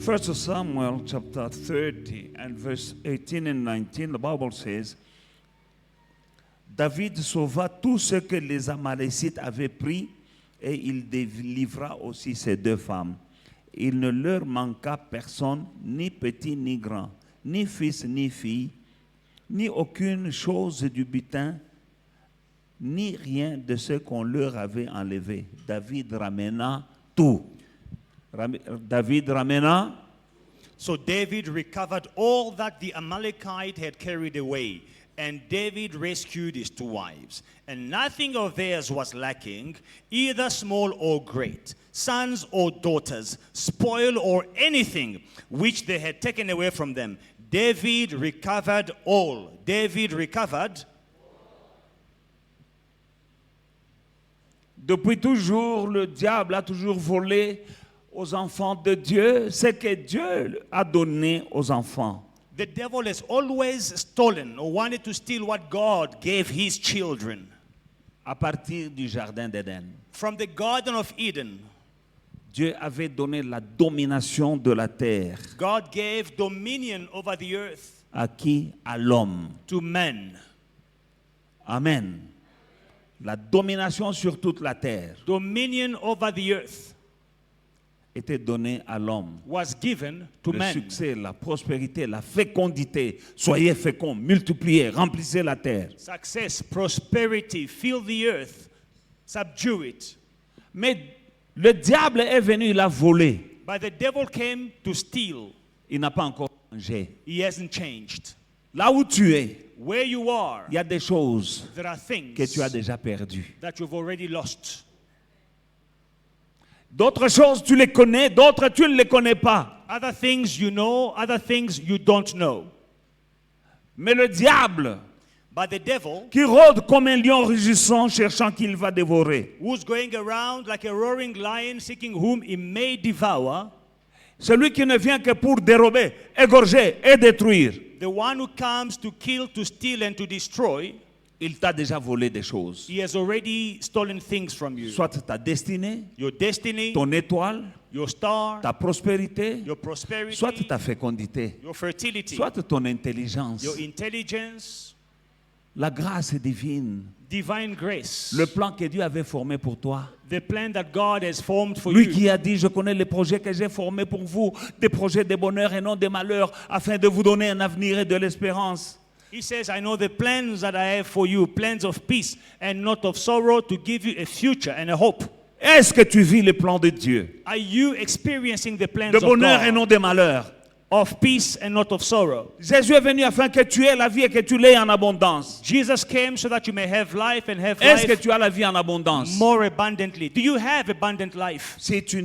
1 Samuel chapter 30 and verse 18 and 19, the Bible says, David sauva tout ce que les Amalécites avaient pris et il délivra aussi ses 2 femmes. Il ne leur manqua personne, ni petit ni grand, ni fils ni fille, ni aucune chose du butin, ni rien de ce qu'on leur avait enlevé. David ramena tout. David ramena. So David recovered all that the Amalekite had carried away, and David rescued his 2 wives. And nothing of theirs was lacking, either small or great, sons or daughters, spoil or anything which they had taken away from them. David recovered all. David recovered. Depuis toujours, le diable a toujours volé aux enfants de Dieu ce que Dieu a donné aux enfants. The devil has always stolen or wanted to steal what God gave his children. À partir du jardin d'Éden, From the Garden of Eden, Dieu avait donné la domination de la terre. God gave dominion over the earth À qui? À l'homme. to men. Amen. La domination sur toute la terre Dominion over the earth était donnée à l'homme. was given to Le men. succès, la prospérité, la fécondité. Soyez féconds, multipliez, remplissez la terre. Success, prosperity, fill the earth, subdue it. Mais le diable est venu, il a volé. But the devil came to steal. Il n'a pas encore changé. He hasn't changed. Là où tu es, Where you are, il y a des choses there are things que tu as déjà perdues. that you've already lost. D'autres choses, tu les connais, d'autres, tu ne les connais pas. Other things you know, other things you don't know. Mais le diable, But the devil, qui rôde comme un lion rugissant, cherchant qu'il va dévorer. who's going around like a roaring lion seeking whom he may devour, Celui qui ne vient que pour dérober, égorger et détruire. the one who comes to kill, to steal, and to destroy, Il t'a déjà volé des choses. he has already stolen things from you. Soit ta destinée, Your destiny, ton étoile, your star, ta prospérité, your prosperity, soit ta fécondité, your fertility, soit ton intelligence. your intelligence, La grâce divine, divine grace, le plan que Dieu avait formé pour toi. the plan that God has formed for Lui you. qui a dit, je connais les projets que j'ai formés pour vous, des projets de bonheur et non de malheur, afin de vous donner un avenir et de l'espérance. He says, I know the plans that I have for you, plans of peace and not of sorrow, to give you a future and a hope. Est-ce que tu vis les plans de Dieu? Are you experiencing the plans De of bonheur et God, non de malheur. of peace and not of sorrow? Jésus est venu afin que tu aies la vie et que tu l'aies en abondance. Jesus came so that you may have life and have Est-ce que life tu as la vie en abondance? more abundantly. Do you have abundant life? Si tu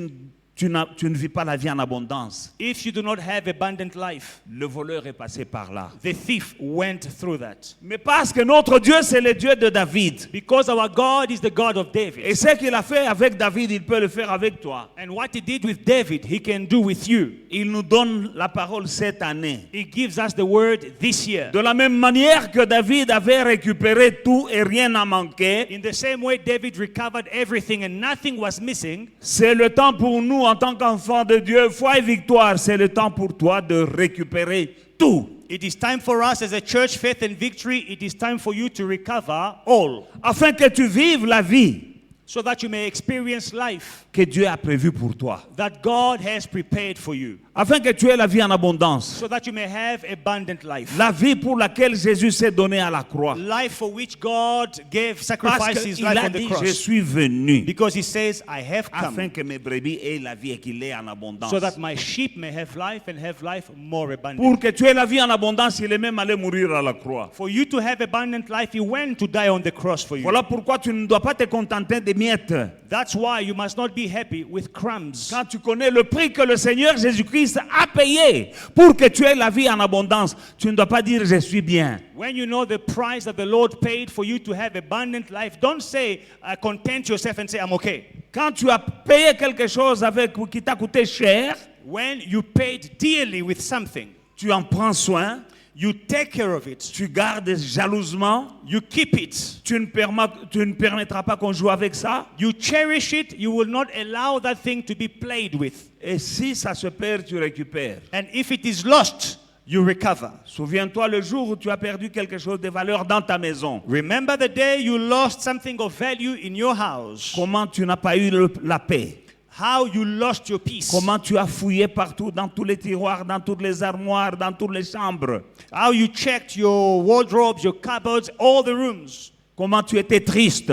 ne vis pas la vie en abondance, If you do not have abundant life, le voleur est passé par là. the thief went through that. Mais parce que notre Dieu, c'est le Dieu de David. Because our God is the God of Et David. ce qu'il a fait avec David, il peut le faire avec toi. And what he did with David, he can do with you. Il nous donne la parole cette année. He gives us the word this year. De la même manière que David avait récupéré tout et rien n'a manqué, In the same way David recovered everything and nothing was missing, c'est le temps pour nous en tant qu'enfants de Dieu, foi et victoire, c'est le temps pour toi de récupérer tout. it is time for us as a church, faith and victory, it is time for you to recover all, Afin que tu vives la vie so that you may experience life que Dieu a prévue pour toi. that God has prepared for you, Afin que tu aies la vie en abondance. so that you may have abundant life. La vie pour laquelle Jésus s'est donné à la croix. Life for which God gave, Parce sacrificed his qu'il life a on the dit, je cross. suis venu Because he says, I have afin come que mes brebis aient la vie et qu'il l'ait en abondance. so that my sheep may have life and have life more abundant. Pour que tu aies la vie en abondance, il est même allé mourir à la croix. For you to have abundant life, he went to die on the cross for you. Voilà pourquoi tu ne dois pas te contenter des miettes. That's why you must not be happy with crumbs. Quand tu connais le prix que le Seigneur Jésus-Christ a payé pour que tu aies la vie en abondance, tu ne dois pas dire je suis bien. When you know the price that the Lord paid for you to have abundant life, don't say, content yourself and say, I'm okay. Quand tu as payé quelque chose avec qui t'a coûté cher, When you paid dearly with something, tu en prends soin, You take care of it. tu gardes jalousement, You keep it. tu ne permettras pas qu'on joue avec ça. You cherish it. You will not allow that thing to be played with. Et si ça se perd, tu récupères. And if it is lost, you recover. Souviens-toi le jour où tu as perdu quelque chose de valeur dans ta maison. Remember the day you lost something of value in your house. Comment tu n'as pas eu la paix. How you lost your peace. Comment tu as fouillé partout, dans tous les tiroirs, dans toutes les armoires, dans toutes les chambres. How you checked your wardrobes, your cupboards, all the rooms. Comment tu étais triste.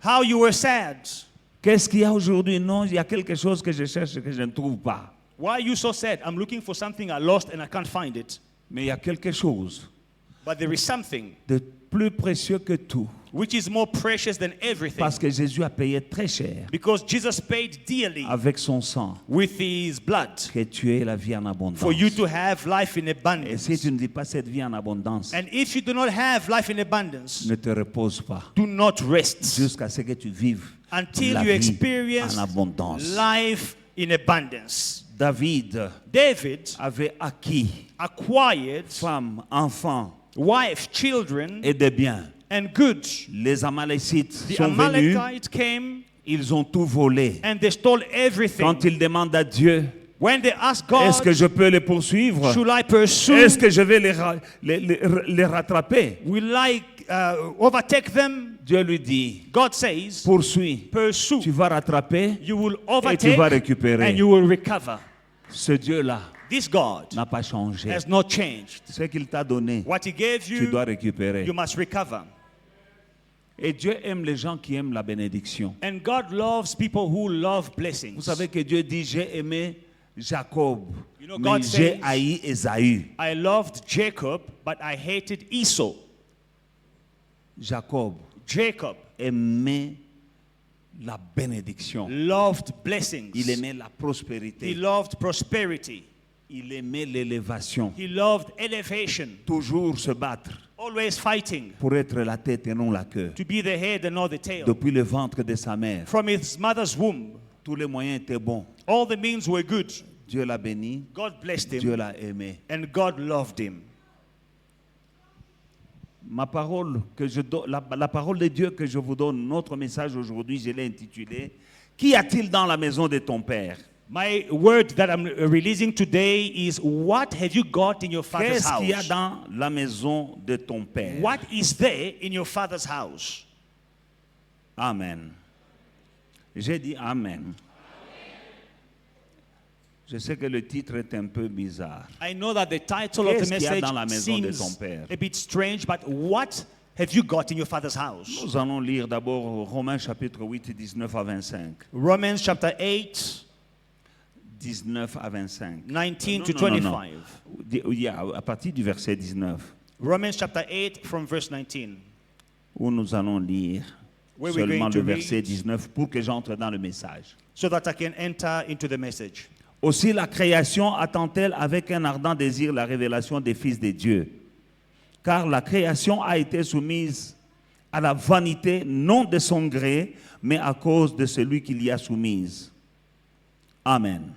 How you were sad. Qu'est-ce qu'il y a aujourd'hui? Non, il y a quelque chose que je cherche et que je ne trouve pas. Why are you so sad? I'm looking for something I lost and I can't find it. Mais il y a quelque chose But there is something de plus précieux que tout. which is more precious than everything. Parce que Jésus a payé très cher Because Jesus paid dearly avec son sang with his blood que tu aies la vie en abondance. for you to have life in Et abundance. si tu ne dis pas cette vie en abondance, And if you do not have life in abundance, ne te repose pas do not rest jusqu'à ce que tu vives until la you vie experience en abondance. life in abundance. David David avait acquis acquired femmes, enfants wife, children, et des biens. and goods. Les Amalécites The sont venus, Amalekites came ils ont tout volé. and they stole everything. Quand ils demandent à Dieu, When they asked God, est-ce que je peux les poursuivre? should I pursue? Est-ce que je vais les rattraper? Will I overtake them? Dieu lui dit, God says, poursuis, pursue. tu vas rattraper You will et tu overtake vas récupérer. and you will recover. Ce Dieu-là This God n'a pas changé. has not changed. Ce qu'il t'a donné, What He gave tu dois you, récupérer. you must recover. Et Dieu aime les gens qui aiment la bénédiction. And God loves people who love blessings. Vous savez que Dieu dit, j'ai aimé Jacob, You know, mais God j'ai says- haï Ésaü. I loved Jacob, but I hated Esau. Jacob Jacob aimait la bénédiction. loved blessings. Il aimait la He prospérité. loved prosperity. Il aimait l'élévation. He loved elevation. Toujours se battre Always fighting pour être la tête et non la queue. to be the head and not the tail. Depuis le ventre de sa mère, From his mother's womb, tous les moyens étaient bons. all the means were good. Dieu l'a béni, God blessed Dieu him l'a aimé. and God loved him. Ma parole la parole de Dieu que je vous donne, notre message aujourd'hui, je l'ai intitulé Qu'y a-t-il dans la maison de ton père? My word that I'm releasing today is, what have you got in your father's Qu'est-ce qu'il y a house? dans la maison de ton père? What is there in your father's house? Amen. J'ai dit Amen. Je sais que le titre est un peu bizarre. I know that the title of the Qu'est-ce qu'il y a dans la message maison de seems ton père? a bit strange, but what have you got in your father's house? Nous allons lire d'abord Romains chapitre 8, 19 à 25. Romans chapter 8, 19 à 25. 19 to Non, non, non, 25. non. Il y a à partir du verset 19 Romans chapter 8 from verse 19. où nous allons lire Where we're seulement going to le verset read. 19 pour que j'entre dans le message. So that I can enter into the message. Aussi la création attend-elle avec un ardent désir la révélation des fils de Dieu. Car la création a été soumise à la vanité, non de son gré, mais à cause de celui qui l'y a soumise. Amen.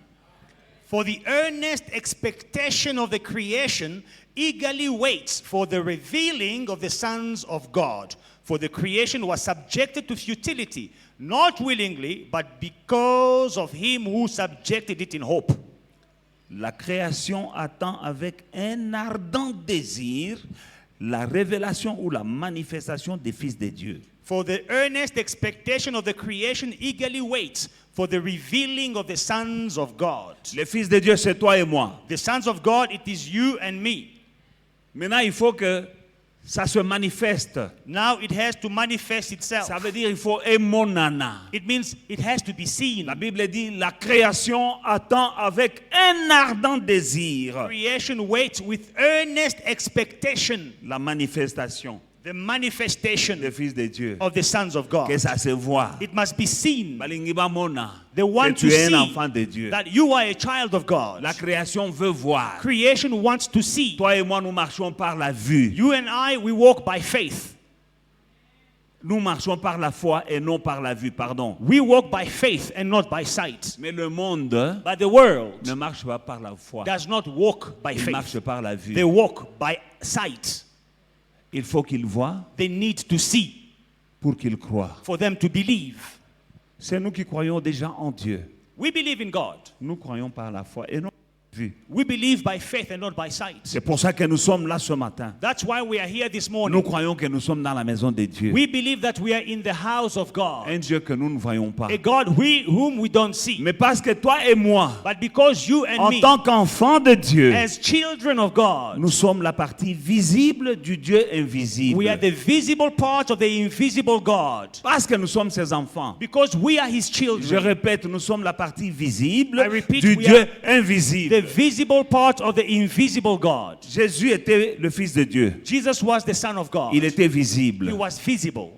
For the earnest expectation of the creation eagerly waits for the revealing of the sons of God. For the creation was subjected to futility, not willingly, but because of him who subjected it in hope. La création attend avec un ardent désir la révélation ou la manifestation des fils de Dieu. For the earnest expectation of the creation eagerly waits for the revealing of the sons of God. Les fils de Dieu, c'est toi et moi. The sons of God, it is you and me. Maintenant, il faut que ça se manifeste. Now it has to manifest itself. Ça veut dire il faut émonana. It means it has to be seen. La Bible dit la création attend avec un ardent désir Creation waits with earnest expectation la manifestation the manifestation des fils de Dieu. of the sons of God. Que ça se voit. It must be seen. Balingi bamona. They want Que tu to es un see enfant de Dieu. that you are a child of God. La création veut voir. Creation wants to see. Toi et moi, nous marchons par la vue. You and I, we walk by faith. Nous marchons par la foi et non par la vue, pardon. We walk by faith and not by sight. Mais le monde But the world ne marche pas par la foi. does not walk by Il faith. marche par la vue. They walk by sight. Il faut qu'il voie They need to see pour qu'il croie. for them to believe. C'est nous qui croyons déjà en Dieu. We believe in God. Nous croyons par la foi et non par la vue. We believe by faith and not by sight. C'est pour ça que nous sommes là ce matin. That's why we are here this Nous morning. croyons que nous sommes dans la maison de Dieu. We believe that we are in the house of God. Un Dieu que nous ne voyons pas. A God whom we don't see. Mais parce que toi et moi, But because you and en me, tant qu'enfants de Dieu, as children of God, nous sommes la partie visible du Dieu invisible. we are the visible part of the invisible God. Parce que nous sommes ses enfants. Because we are His Je children. répète, nous sommes la partie visible I repeat, du we Dieu are invisible. The visible part of the invisible God. Jésus était le Fils de Dieu. Jesus was the Son of God. Il était He visible. was visible.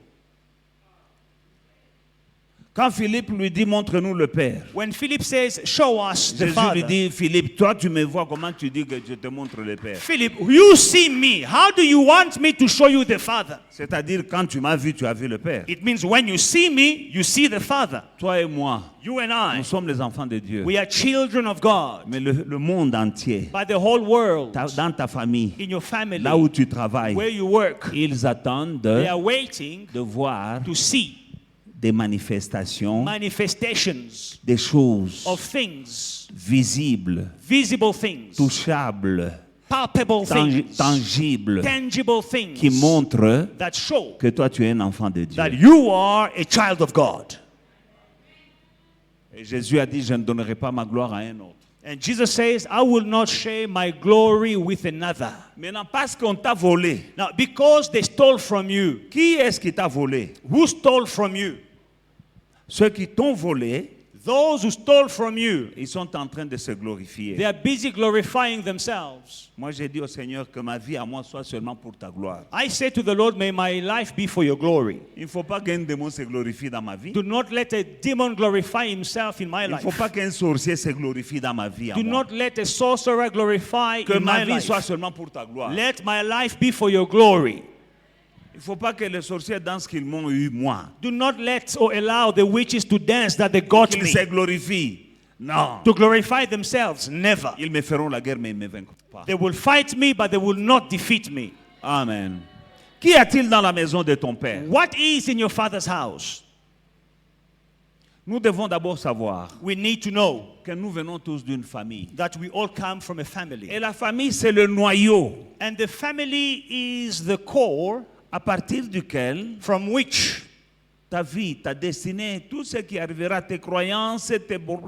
Quand Philippe lui dit, montre-nous le Père. When Philip says, show us the Jésus Father. lui dit, Philippe, toi tu me vois, comment tu dis que je te montre le Père? Philip, you see me. How do you want me to show you the Father? C'est-à-dire, quand tu m'as vu, tu as vu le Père. It means when you see me, you see the Father. Toi et moi, You and I, nous sommes les enfants de Dieu. we are children of God. Mais le monde entier, By the whole world, dans ta famille, in your family, là où tu travailles, where you work, ils attendent they are waiting de voir to see des manifestations, manifestations des choses of things, visibles, visible things, touchables, palpable things, tangibles, tangible things qui montrent that show que toi tu es un enfant de Dieu. that you are a child of God. Et Jésus a dit, je ne donnerai pas ma gloire à un autre. And Jesus says, I will not share my glory with another. Maintenant, parce qu'on t'a volé, Now, because they stole from you, qui est-ce qui t'a volé? who stole from you? Ceux qui t'ont volé, Those who stole from you, ils sont en train de se glorifier. they are busy glorifying themselves. Moi, j'ai dit au Seigneur que ma vie à moi soit seulement pour ta gloire. I say to the Lord, may my life be for your glory. Il ne faut pas qu'un démon se glorifie dans ma vie. Do not let a demon glorify himself in my Il ne faut life. pas qu'un sorcier se glorifie dans ma vie à Do moi. not let a sorcerer glorify Que in ma my vie life. soit seulement pour ta gloire. Let my life be for your glory. Il ne faut pas que les sorciers dansent qu'ils m'ont eu moi. Do not let or allow the witches to dance that they got Qu'ils me. se glorifient. Non. To glorify themselves. Never. Ils me feront la guerre, mais ils ne me vaincront pas. They will fight me, but they will not defeat me. Amen. Qu'y a-t-il dans la maison de ton père? What is in your father's house? Nous devons d'abord savoir We need to know que nous venons tous d'une famille. that we all come from a family. Et la famille, c'est le noyau And the family is the core à partir duquel from which ta vie, ta destinée, tout ce qui arrivera, tes croyances,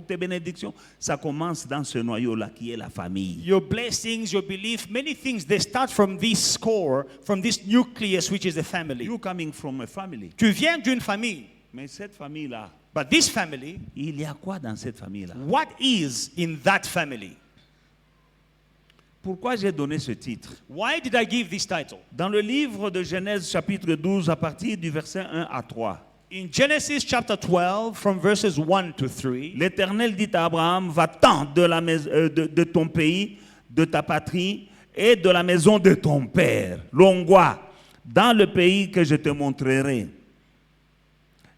tes bénédictions, ça commence dans ce noyau-là qui est la famille. your blessings, your belief, many things, they start from this core, from this nucleus, which is the family. You coming from a family. Tu viens d'une famille. Mais cette famille-là, But this family, il y a quoi dans cette famille-là? what is in that family? Pourquoi j'ai donné ce titre? Why did I give this title? Dans le livre de Genèse chapitre 12 à partir du verset 1 à 3, In Genesis chapter 12, from verses 1 to 3, l'Éternel dit à Abraham, va-t'en de ton pays, de ta patrie et de la maison de ton père, Longwa, dans le pays que je te montrerai.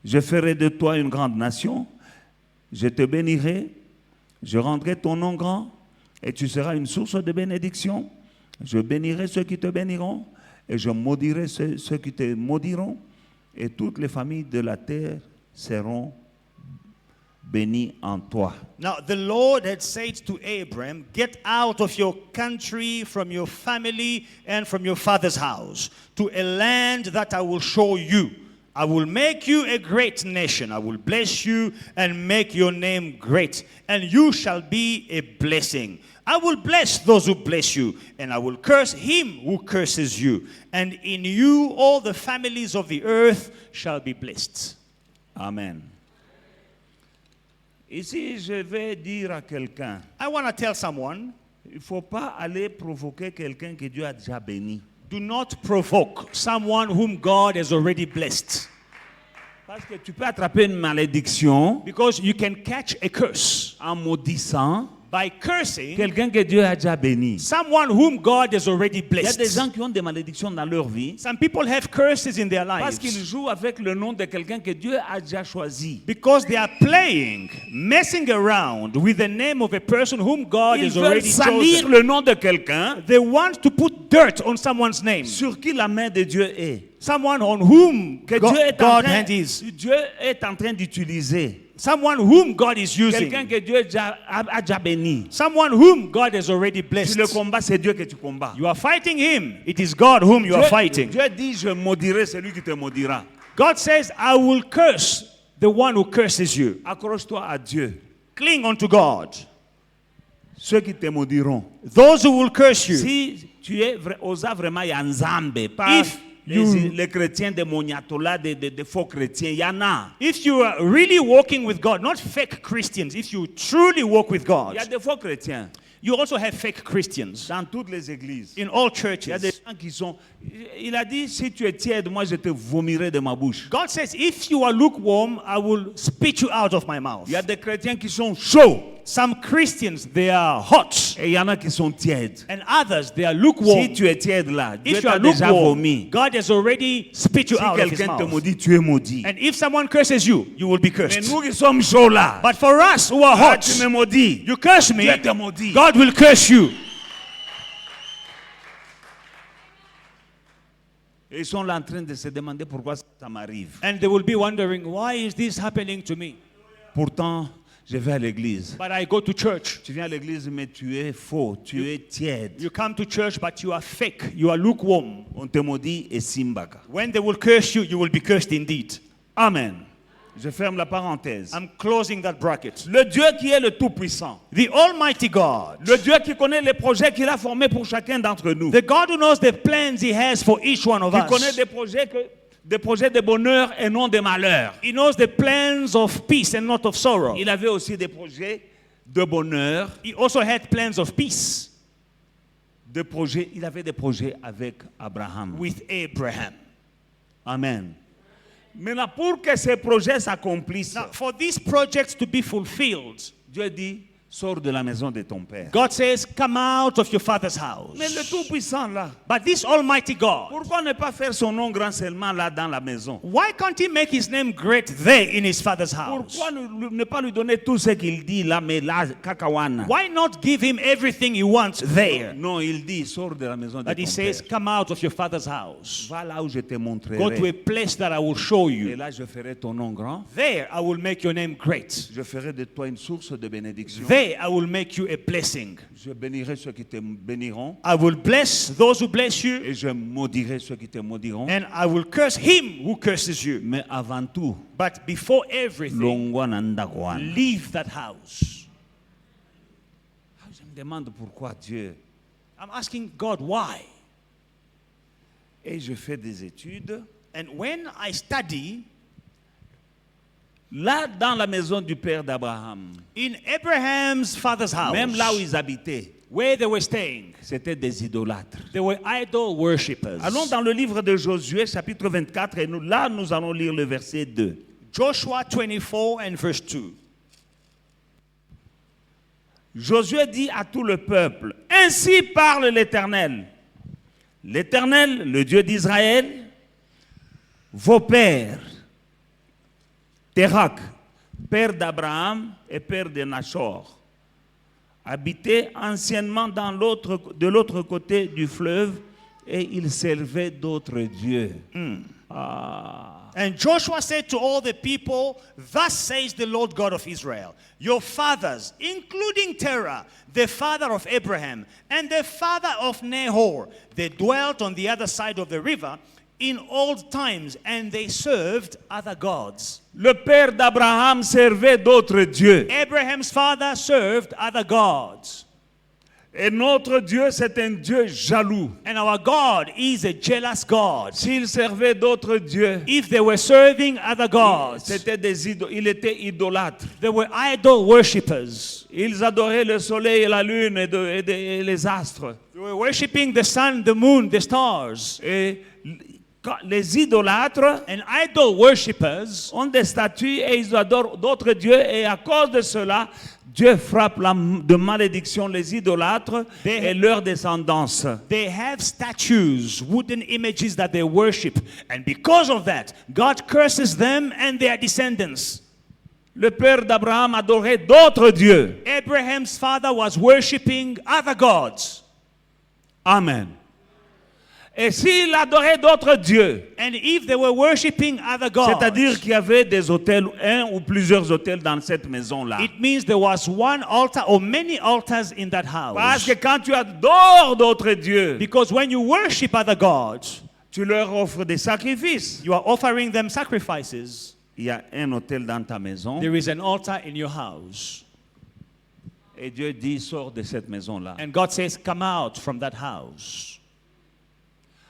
Je ferai de toi une grande nation, je te bénirai, je rendrai ton nom grand et tu seras une source de bénédiction. Je bénirai ceux qui te béniront et je maudirai ceux qui te maudiront et toutes les familles de la terre seront bénies en toi. now the Lord had said to Abram, get out of your country, from your family, and from your father's house, to a land that I will show you. I will make you a great nation. I will bless you and make your name great, and you shall be a blessing. I will bless those who bless you, and I will curse him who curses you. And in you all the families of the earth shall be blessed. Amen. Ici, je vais dire à quelqu'un, I want to tell someone, il ne faut pas aller provoquer quelqu'un que Dieu a déjà béni. do not provoke someone whom God has already blessed. Parce que tu peux attraper une malédiction Because you can catch a curse en maudissant by cursing quelqu'un que Dieu a déjà béni. someone whom God has already Il y a des blessed. gens qui ont des malédictions dans leur vie Some people have curses in their parce qu'ils lives jouent avec le nom de quelqu'un que Dieu a déjà choisi. because they are playing, messing around with the name of a person whom God Ils has veulent already salir chosen. le nom de quelqu'un They want to put dirt on someone's name. sur qui la main de Dieu est. Someone on whom Que Dieu est en God train, hand is. Dieu est en train d'utiliser. Someone whom God is Quelqu'un using. que Dieu a déjà béni. Someone whom God has already Tu blessed. le combats, c'est Dieu que tu combats. You are fighting him. It is God whom you are fighting. Dieu dit, je maudirai celui qui te maudira. God says, I will curse the one who curses you. Accroche-toi à Dieu. Cling unto God. Ceux qui te maudiront. Those who will curse you. Si tu es osa vraiment ya nzambe, pas If you- les chrétiens de Moniatola, des faux chrétiens, il y en a. If you are really walking with God, not fake Christians, if you truly walk with Il God, y a des faux chrétiens you also have fake Christians dans toutes les églises. in all Il y a des churches. gens qui sont... Il a dit, si tu es tiède, moi je te vomirai de ma bouche. God says, if you are lukewarm, I will spit you out of my mouth. Il y a des chrétiens qui sont chauds Some Christians, they are hot, et il y en a qui sont tièdes. and others, they are lukewarm. Si tu es tiède là, Dieu If you t'a are déjà lukewarm, vomi. God has already spit you Si out of his quelqu'un te mouth. maudit, tu es maudit. And if someone curses you, you will be Mais cursed. nous qui sommes chauds là, But for us who are ah, hot, tu me maudis. you curse me, Dieu te maudit. God will curse you. Et ils sont là en train de se demander pourquoi ça m'arrive. And they will be wondering, why is this happening to me? Pourtant, je vais à l'église. But I go to church. Tu viens à l'église, mais tu es faux, tu es tiède. You come to church, but you are fake. You are lukewarm. On te maudit et simbaka. When they will curse you, you will be cursed indeed. Amen. Je ferme la parenthèse. I'm closing that bracket. Le Dieu qui est le Tout-Puissant, The Almighty God, le Dieu qui connaît les projets qu'il a formés pour chacun d'entre nous, the God who knows the plans He has for each one of qui connaît us. des projets de bonheur et non de malheur. He knows the plans of peace and not of sorrow. Il avait aussi des projets de bonheur, He also had plans of peace il avait des projets avec Abraham. with Abraham. Amen. Maintenant, pour que ces projets s'accomplissent, Now, for these projects to be fulfilled, Dieu dit, sors de la maison de ton père. God says, come out of your father's house. Mais le Tout-Puissant là, But this Almighty God, pourquoi ne pas faire son nom grand seulement là dans la maison? why can't He make His name great there in His father's house? Pourquoi ne pas lui donner tout ce qu'il dit là, mais là, kakawana? Why not give Him everything He wants there? Non, il dit, sors de la maison de But ton He says, père. come out of your father's house. Va là où je te Go to a montrerai. place that I will show Et you. là, je ferai ton nom grand. There I will make your name great. Je ferai de toi une source de bénédiction. There I will make you a blessing. Je bénirai ceux qui te béniront. I will bless those who bless you, Et je maudirai ceux qui te maudiront. and I will curse him who curses you. Mais avant tout, But before everything, longwa na ndakwana. leave that house. Je me demande pourquoi Dieu. I'm asking God why. Et je fais des études. And when I study Là, dans la maison du père d'Abraham, in Abraham's father's house, même là où ils habitaient, where they were staying, c'était des idolâtres. they were idol worshippers. Allons dans le livre de Josué, chapitre 24, et là, nous allons lire le verset 2. Joshua 24 and verse 2. Josué dit à tout le peuple, ainsi parle l'Éternel. L'Éternel, le Dieu d'Israël, vos pères, Térak, père d'Abraham et père de Nachor, habitaient anciennement de l'autre côté du fleuve et ils servaient d'autres dieux. And Joshua said to all the people, thus says the Lord God of Israel, your fathers, including Terah, the father of Abraham, and the father of Nahor, they dwelt on the other side of the river in old times, and they served other gods. Le père d'Abraham servait d'autres dieux. Abraham's father served other gods. Et notre Dieu, c'est un Dieu jaloux. And our God is a jealous God. S'ils servaient d'autres dieux, If they were serving other gods, il était idolâtre. they were idol worshippers. Ils adoraient le soleil et la lune et les astres. They were worshiping the sun, the moon, the stars. Et Les idolâtres And idol worshippers, ont des statues et ils adorent d'autres dieux et à cause de cela, Dieu frappe de malédiction les idolâtres et leur descendance. they have statues, wooden images that they worship. And because of that, God curses them and their descendants. Le père d'Abraham adorait d'autres dieux. Abraham's father was worshiping other gods. Amen. Et s'il adorait d'autres dieux, And if they were worshiping other gods, c'est-à-dire qu'il y avait des autels, un ou plusieurs autels dans cette maison-là. it means there was one altar or many altars in that Parce house. que quand tu adores d'autres dieux, Because when you worship other gods, tu leur offres des sacrifices. you are offering them sacrifices. Il y a un autel dans ta maison There is an altar in your house. et Dieu dit sors de cette maison-là. And God says, come out from that house.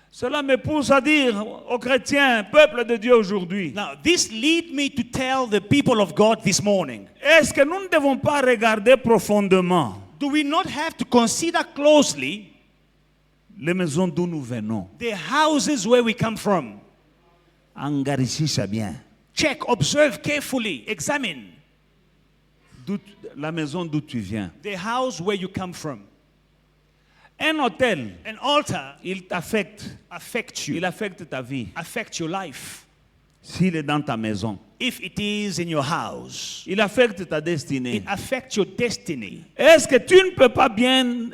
Cela me pousse à dire aux chrétiens, peuple de Dieu aujourd'hui, Now, this lead me to tell the people of God this morning, est-ce que nous ne devons pas regarder profondément do we not have to consider closely les maisons d'où nous venons? the houses where we come from? Engarissez bien. Check, observe carefully, examine La maison d'où tu viens. the house where you come from. Un hôtel, An altar il t'affecte. affects you, Il affecte ta vie. affects your life. S'il est dans ta maison, If it is in your house, il affecte ta destinée. it affects your destiny. Est-ce que tu ne peux pas bien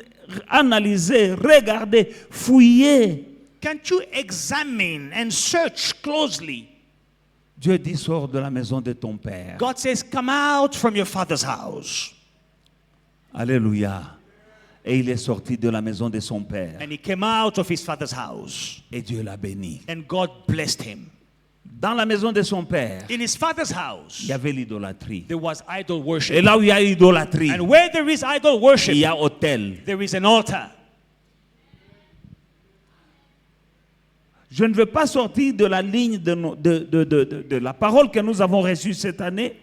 analyser, regarder, fouiller? Can't you examine and search closely? Dieu dit sors de la maison de ton père. God says, come out from your father's house. Alléluia. Et il est sorti de la maison de son père. And he came out of his father's house. Et Dieu l'a béni. And God blessed him. Dans la maison de son père, In his father's il house, y avait l'idolâtrie. there was idol Et worship. là où il y a idolâtrie, And where there is idol il worship, y a autel. there is an altar. Je ne veux pas sortir de la ligne de la parole que nous avons reçue cette année.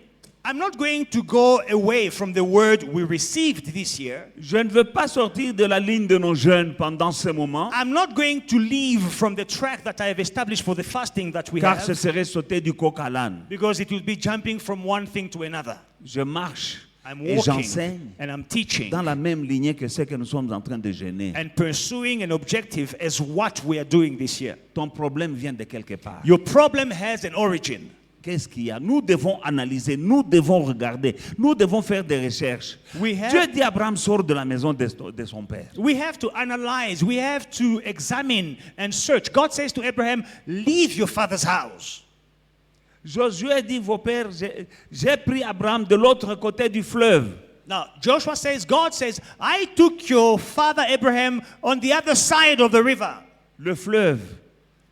I'm not going to go away from the word we received this year. Je ne veux pas sortir de la ligne de nos jeunes pendant ce moment, I'm not going to leave from the track that I have established for the fasting that we car ce have, serait sauter du coq à l'âne. because it will be jumping from one thing to another. Je marche I'm et walking j'enseigne and I'm teaching dans la même lignée que ce que nous sommes en train de gêner. and pursuing an objective as what we are doing this year. Ton problème vient de quelque part. Your problem has an origin. Qu'est-ce qu'il y a? Nous devons analyser, nous devons regarder, nous devons faire des recherches. Dieu dit à Abraham, sort de la maison de son père. We have to analyze, we have to examine and search. God says to Abraham, leave your father's house. Josué dit, vos pères, j'ai pris Abraham de l'autre côté du fleuve. Now, Joshua says, God says, I took your father Abraham on the other side of the river. Le fleuve,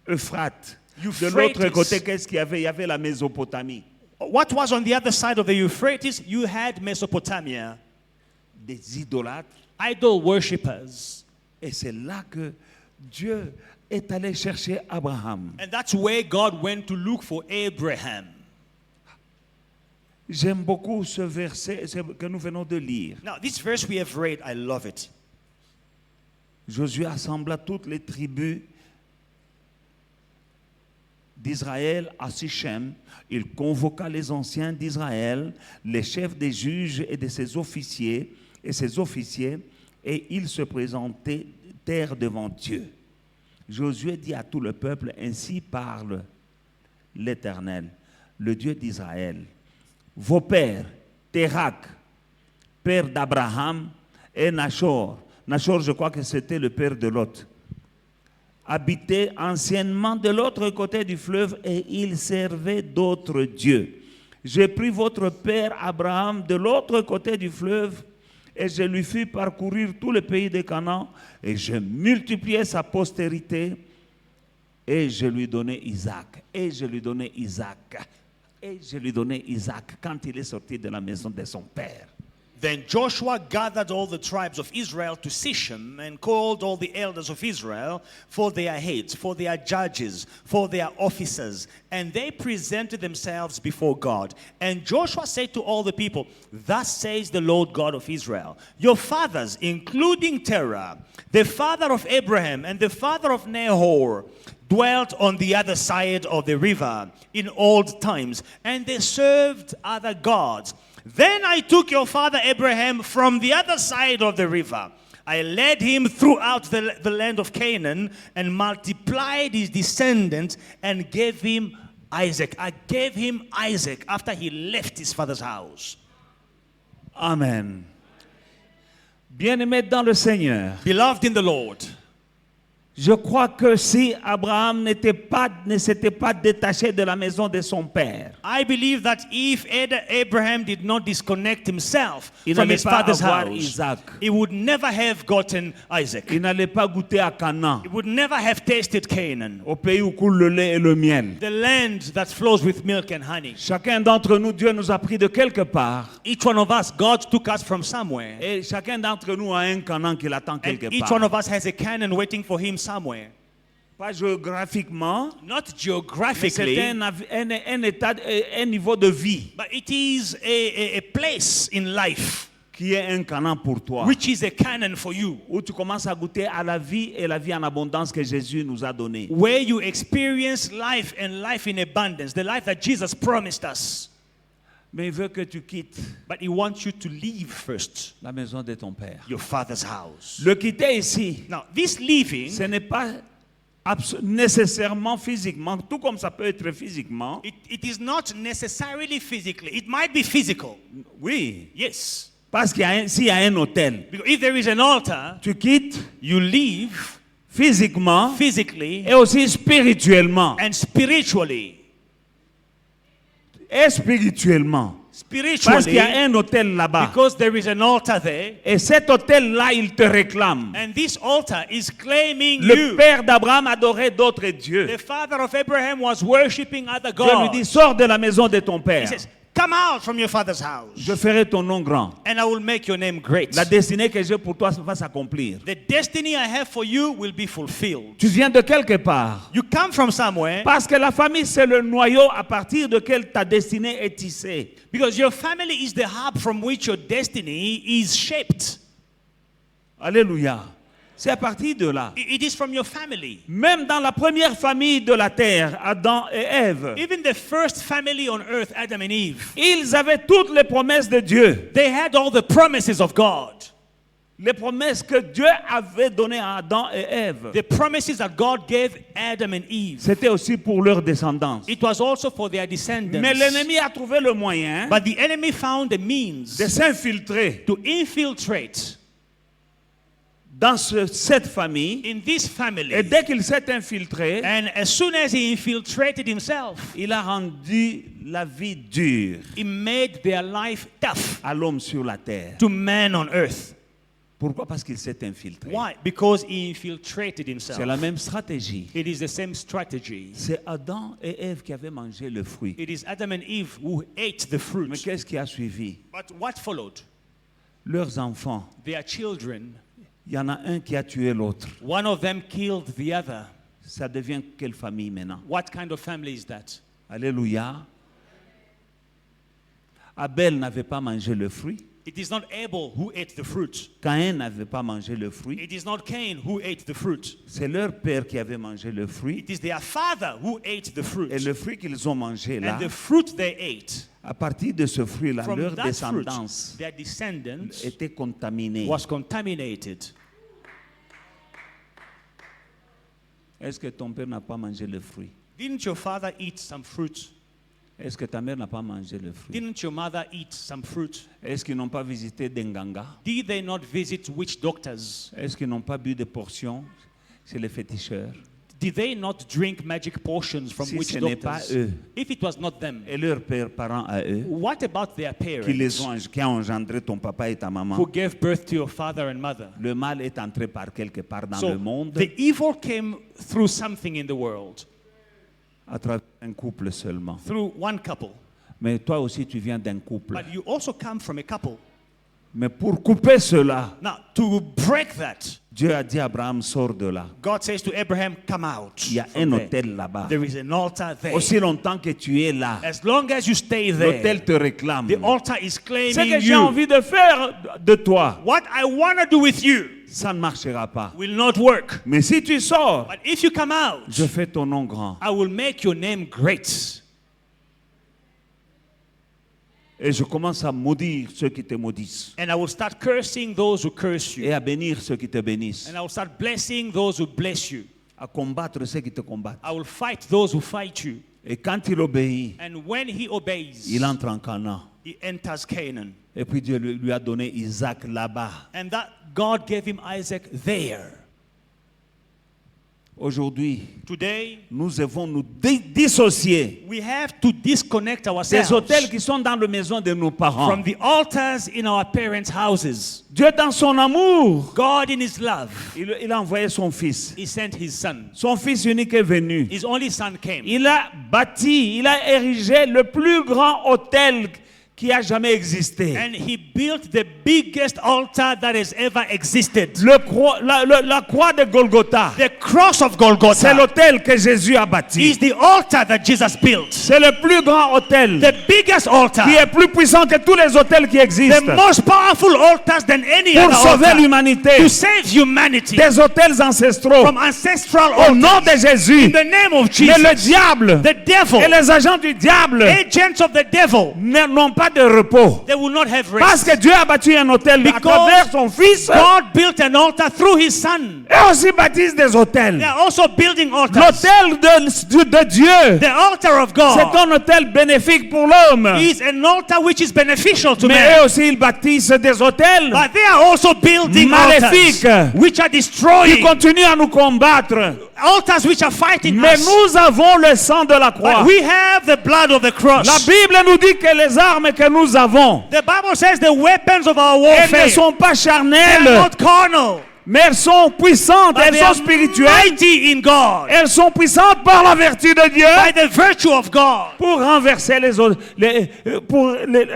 Euphrate. De l'autre côté, qu'est-ce qu'il y avait? Il y avait la Mésopotamie. What was on the other side of the Euphrates? You had Mesopotamia, Des idolâtres. idol worshippers. Et c'est là que Dieu est allé chercher Abraham. And that's where God went to look for Abraham. J'aime beaucoup ce verset que nous venons de lire. Now, this verse we have read, I love it. Josué assembla toutes les tribus d'Israël à Sichem. Il convoqua les anciens d'Israël, les chefs des juges et de ses officiers, et ils se présentèrent devant Dieu. Josué dit à tout le peuple, ainsi parle l'Éternel, le Dieu d'Israël. Vos pères, Térak, père d'Abraham, et Nachor, je crois que c'était le père de Lot, habitaient anciennement de l'autre côté du fleuve et ils servaient d'autres dieux. J'ai pris votre père Abraham de l'autre côté du fleuve et je lui fis parcourir tout le pays de Canaan et je multipliai sa postérité et je lui donnai Isaac. Et je lui donnai Isaac. Et je lui donnai Isaac quand il est sorti de la maison de son père. Then Joshua gathered all the tribes of Israel to Shechem and called all the elders of Israel for their heads, for their judges, for their officers. And they presented themselves before God. And Joshua said to all the people, "Thus says the Lord God of Israel, your fathers, including Terah, the father of Abraham and the father of Nahor, dwelt on the other side of the river in old times, and they served other gods. Then I took your father Abraham from the other side of the river. I led him throughout the land of Canaan and multiplied his descendants and gave him Isaac." I gave him Isaac after he left his father's house. Amen. Bien-aimés dans le Seigneur, Beloved in the Lord, je crois que si Abraham ne s'était pas détaché de la maison de son père, I believe that if Abraham did not disconnect himself il from n'allait his pas father's avoir house, Isaac. he would never have gotten Isaac. Il n'allait pas goûter à Canaan, He would never have tasted Canaan, au pays où coule le lait et le miel. the land that flows with milk and honey. Chacun d'entre nous, Dieu nous a pris de quelque part. Each one of us, God took us from somewhere. Et chacun d'entre nous a un Canaan qui l'attend And quelque each part. one of us has a Canaan waiting for him somewhere. Pas géographiquement, Not mais c'est geographically, un état, un niveau de vie but it is a place in life qui est un Canaan pour toi. which is a Canaan for you, Où tu commences à goûter à la vie et la vie en abondance que Jésus nous a donnée. where you experience life and life in abundance, the life that Jesus promised us. Mais il veut que tu quittes But he wants you to leave first la maison de ton père. your father's house. Le quitter ici, Now, this leaving, ce n'est pas nécessairement physiquement, tout comme ça peut être physiquement. it is not necessarily physically. It might be physical, Oui, yes. parce s'il y a un hôtel, Because if there is an altar, tu quittes you leave physiquement physically et aussi spirituellement. and spiritually. Et spirituellement. Parce qu'il y a Spiritually, un hôtel là-bas. because there is an altar there, Et cet hôtel-là, il te réclame. and this altar is claiming Le you. père d'Abraham adorait d'autres dieux. The father of Abraham was worshipping other Dieu lui dit, gods. sors de la maison de ton He père. says, "Come out from your father's house, Je ferai ton nom grand. and I will make your name great." La destinée que j'ai pour toi va s'accomplir. The destiny I have for you will be fulfilled. Tu viens de quelque part. You come from somewhere Parce que la famille, c'est le noyau à partir duquel ta destinée est tissée. because your family is the hub from which your destiny is shaped. Alléluia. C'est à partir de là. It is from your family. Même dans la première famille de la terre, Adam et Ève, Even the first family on earth, Adam and Eve, ils avaient toutes les promesses de Dieu. they had all the promises of God. Les promesses que Dieu avait données à Adam et Ève. The promises that God gave Adam and Eve. C'était aussi pour leur descendance. It was also for their descendants. Mais l'ennemi a trouvé le moyen But the enemy found a means de s'infiltrer to infiltrate dans cette famille. in this Et family. dès qu'il s'est infiltré, And as soon as he infiltrated himself, il a rendu la vie dure he made their life tough à l'homme sur la terre. to man on earth. Pourquoi? Parce qu'il s'est infiltré. Why? Because he infiltrated C'est himself. la même stratégie. It is the same strategy. C'est Adam et Ève qui avaient mangé le fruit. It is Adam and Eve who ate the Mais fruit. qu'est-ce qui a suivi? But what followed? Leurs enfants. Their children, Il y en a un qui a tué l'autre. one of them killed the other. Ça devient quelle famille maintenant? What kind of family is that? Alléluia. Abel n'avait pas mangé le fruit. It is not Abel who ate the fruit. Caïn n'avait pas mangé le fruit. It is not Cain who ate the fruit. C'est leur père qui avait mangé le fruit. It is their father who ate the fruit. Et le fruit qu'ils ont mangé là, And the fruit they ate, à partir de ce fruit-là, from leur that fruit, descendance their descendants était contaminée. was contaminated. Est-ce que ton père n'a pas mangé le fruit? Didn't your father eat some fruit? Est-ce que ta mère n'a pas mangé le fruit? Didn't your mother eat some fruit? Est-ce qu'ils n'ont pas visité des nganga? Did they not visit witch doctors? Est-ce qu'ils n'ont pas bu de portions chez les féticheurs? Did they not drink magic potions from Si witch ce n'est pas doctors? eux. If it was not them, Et leurs parents à eux, what about their qui a engendré ton papa et ta who maman? gave birth to your father and mother? Le mal est entré par quelque part dans So le monde the evil came through something in the world, à travers un couple seulement. through one couple. Mais toi aussi, tu viens d'un couple. But you also come from a couple. Mais pour couper cela, Now, to break that, Dieu a dit à Abraham, sors de là. God says to Abraham, come out. Il y a from un there. autel là-bas. There is an altar there. Aussi longtemps que tu es là, As long as you stay there, l'autel te réclame. the altar is Ce claiming que j'ai you. envie de faire de toi, What I want to do with you ça ne marchera pas. will not work. Mais si tu sors, But if you come out, je fais ton nom grand. I will make your name great. Et je commence à maudire ceux qui te maudissent. And I will start cursing those who curse you. Et à bénir ceux qui te bénissent. And I will start blessing those who bless you. À combattre ceux qui te combattent. I will fight those who fight you. Et quand il obéit, And when he obeys, il entre en Canaan. he enters Canaan. Et puis Dieu lui a donné Isaac là-bas. And that God gave him Isaac there. Aujourd'hui, Today, nous devons nous dissocier we have to disconnect des ourselves hôtels qui sont dans la maison de nos parents. from the altars in our parents' houses. Dieu, dans son amour, God in his love, il a envoyé son fils. he sent his son. Son fils unique est venu. His only son came. Il a bâti, il a érigé le plus grand hôtel qui a jamais existé. And he built the biggest altar that has ever existed. La croix de Golgotha, The cross of c'est Golgotha l'hôtel que Jésus a bâti. is the altar that Jesus built. C'est le plus grand hôtel The biggest altar, qui est plus puissant que tous les hôtels qui the existent most powerful altars than any pour other sauver altar l'humanité. to save humanity Des hôtels ancestraux from ancestral au nom altars. de Jésus. In the name of Mais le Jesus, diable the devil, et les agents du diable agents of the devil, n'ont pas de repos. they will not have Parce rest. que Dieu a bâti un hôtel à Because travers son fils God built an altar through his son. et aussi baptise des hôtels. They are also building altars. L'hôtel de Dieu, The altar of c'est God un hôtel bénéfique pour l'homme. is an altar which is beneficial to Mais man. eux aussi, ils bâtissent des hôtels But they are also building maléfiques altars which are qui destroying, continuent à nous combattre. altars which are fighting Mais us. nous avons le sang de la croix. But we have the blood of the cross. La Bible nous dit que les armes que nous avons, The Bible says the weapons of our elles warfare, ne sont pas they are charnelles, not carnal, mais elles sont puissantes, but elles they sont are spirituelles. mighty in God, Elles sont puissantes par la vertu de Dieu by the virtue of God, pour renverser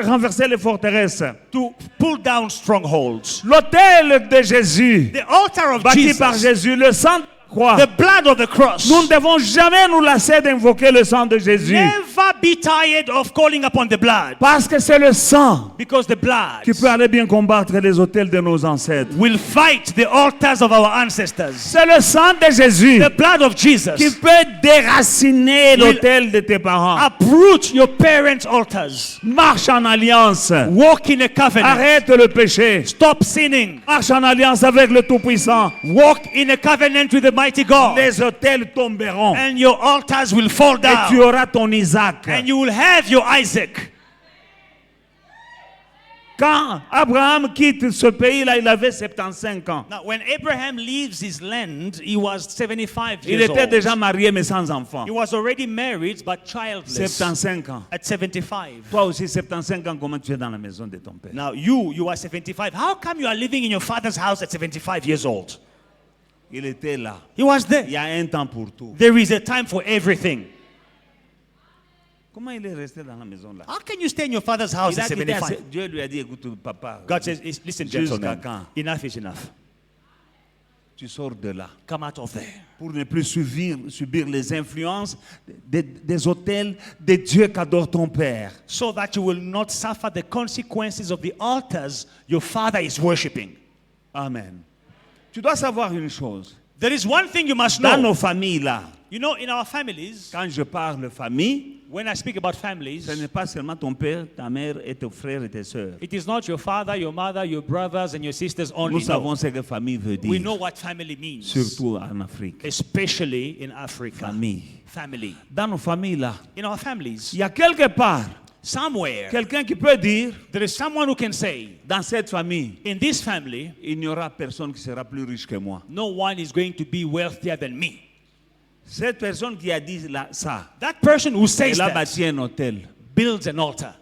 renverser les forteresses. to pull down strongholds. L'autel de Jésus, The altar of bâti par Jesus, Jésus, le sang de la croix. the blood of the cross. Nous ne devons jamais nous lasser d'invoquer le sang de Jésus. Never be tired of calling upon the blood, Parce que c'est le sang because the blood qui peut aller bien combattre les autels de nos ancêtres. will fight the altars of our ancestors. C'est le sang de Jésus The blood of qui Jesus peut déraciner l'autel de tes parents. uproot your parents' altars. Marche en alliance. Walk in a covenant. Arrête le péché. Stop sinning. Marche en alliance avec le Tout-Puissant. Walk in a covenant with the mighty God. Les autels tomberont. And your altars will fall Et tu down. auras ton Isaac. And you will have your Isaac. Quand Abraham quitte ce pays-là, il avait 75 ans. Now, when Abraham leaves his land, he was 75 Il years était old. déjà marié mais sans enfant. He was already married but childless 75 ans. at 75. Toi aussi, 75 ans, comment tu es dans la maison de ton père? Now, you are 75. How come you are living in your father's house at 75 years old? Il était là. He was Il there. y a un temps pour tout. There is a time for everything. Comment il est resté dans la maison là? How can you stay in your father's house Il a at quitté 75? Dieu lui a dit, écoute papa, God says, listen, Jusqu'à gentlemen, quand? enough is enough. tu sors de là. Come out of there. Pour ne plus subir les influences des autels de Dieu qu'adore ton père. So that you will not suffer the consequences of the altars your father is worshiping. Amen. Tu dois savoir une chose. There is one thing you must Dans know. nos familles là, You know, in our families, quand je parle famille, when I speak about families, ce n'est pas seulement ton père, ta mère et tes frères et tes sœurs. it is not your father, your mother, your brothers, and your sisters only. Nous savons No. ce que famille veut We dire, know what family means, surtout en Afrique. especially in Africa. Famille. Family. Dans nos familles là, In our families, il y a quelque part somewhere, quelqu'un qui peut dire, there is someone who can say, dans cette famille, in this family, il n'y aura personne qui sera plus riche que moi. no one is going to be wealthier than me. Cette personne qui a dit là, ça, That person who says elle a that bâti un hôtel. builds an altar.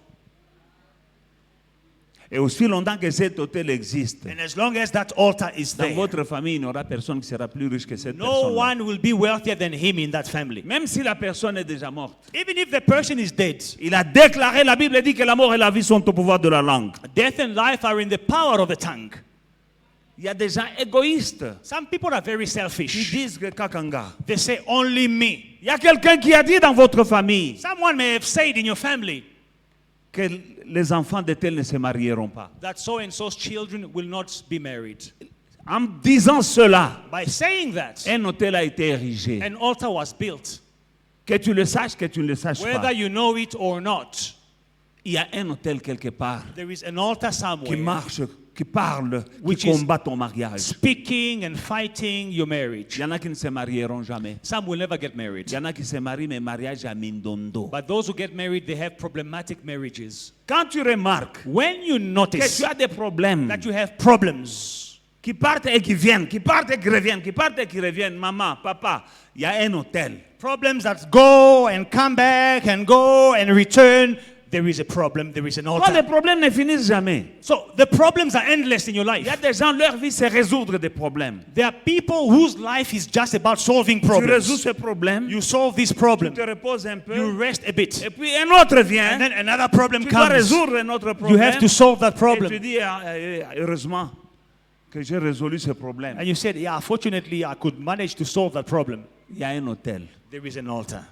Et aussi longtemps que cet hôtel existe, And as long as that altar is dans there, votre famille, il n'y aura personne qui sera plus riche que cette no personne. one will be wealthier than him in that family. Même si la personne est déjà morte. Even if the person is dead, Il a déclaré, la Bible dit que la mort et la vie sont au pouvoir de la langue. death and life are in the power of the tongue. Il y a des gens égoïstes Some people are very qui selfish. disent que kakanga. They say, only me. Il y a quelqu'un qui a dit dans votre famille Someone may have said in your family que les enfants de tels ne se marieront pas. that so-and-so's children will not be married. En disant cela, By saying that, un hôtel a été érigé. an altar was built. Que tu le saches, que tu ne le saches Whether pas. you know it or not, Il y a un hôtel quelque part there is an altar qui somewhere marche, qui parle, Which qui is- combat ton mariage. speaking and fighting your Il marriage. y en a qui ne se marieront jamais. Some will never get married. Il y en a qui se marient, mais mariage à mindondo. But those who get married, they have problematic marriages. Quand tu remarques When you que notice tu as des problèmes that you have problems, qui partent et qui viennent, qui partent et qui reviennent, qui partent et qui reviennent, maman, papa, il y a un hôtel. problems that go and come back and go and return, there is a problem, there is an Quand les altar. problèmes ne finissent jamais. So the problems are endless in your Il y a life. des gens, leur vie, c'est résoudre des problèmes. There are people whose life is just about solving Tu résous problems. ce problème, You solve this tu problem, te reposes un peu, you rest a bit, et puis un autre vient, and then another problem tu dois comes. résoudre un autre You problème, have to solve that et tu problem. dis, heureusement que j'ai résolu ce problème. And you said, yeah, fortunately, I could manage to solve that problem. Il y a un hôtel. There is an altar.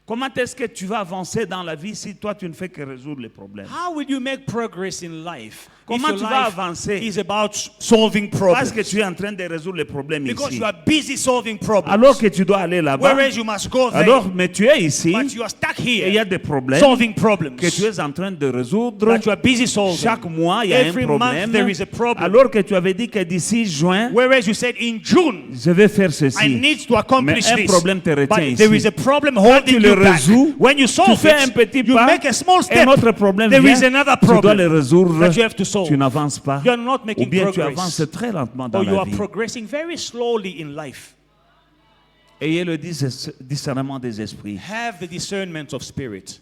Comment est-ce que tu vas avancer dans la vie si toi tu ne fais que résoudre les problèmes? How will you make progress in life? Comment if tu your vas life avancer? is about solving Parce que problems. tu es en train de résoudre les problèmes Because ici. you are busy solving problems. Alors que tu dois aller là-bas. Whereas you must go there. Alors, mais tu es ici But you are stuck et il y a here des problèmes solving problems. que tu es en train de résoudre. That you are busy solving. Chaque mois, il y a Every un month problème. there is a problem. Alors que tu avais dit que d'ici juin, Whereas you said in June, je vais faire I ceci. need to accomplish Mais un this. problème te retient But there ici. is a problem tu holding le you back. résous, When you Tu solve fais un it, petit you pas, make a small un step. autre problème There vient, is another tu dois problem le résoudre, that you have to solve. tu n'avances pas, You are not ou making bien tu progress. avances très lentement dans Or you la are vie. progressing very slowly in life. Ayez le discernement des esprits. Have the discernment of spirit.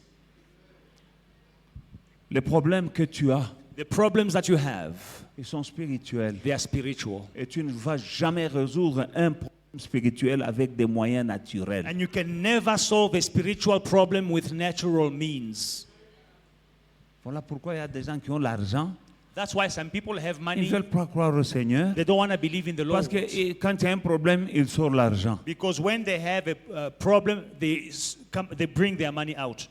Les problèmes que tu as, The problems that you have, ils sont spirituels. they are spiritual. Et tu ne vas jamais résoudre un problème spirituel avec des moyens naturels. And you can never solve a spiritual problem with natural means. Voilà pourquoi il y a des gens qui ont l'argent, That's why some people have ils ne money, veulent pas croire au Seigneur. they don't want to believe in the Lord. Parce que quand il y a un problème, ils sortent l'argent. Because when they have a problem, they bring their money out.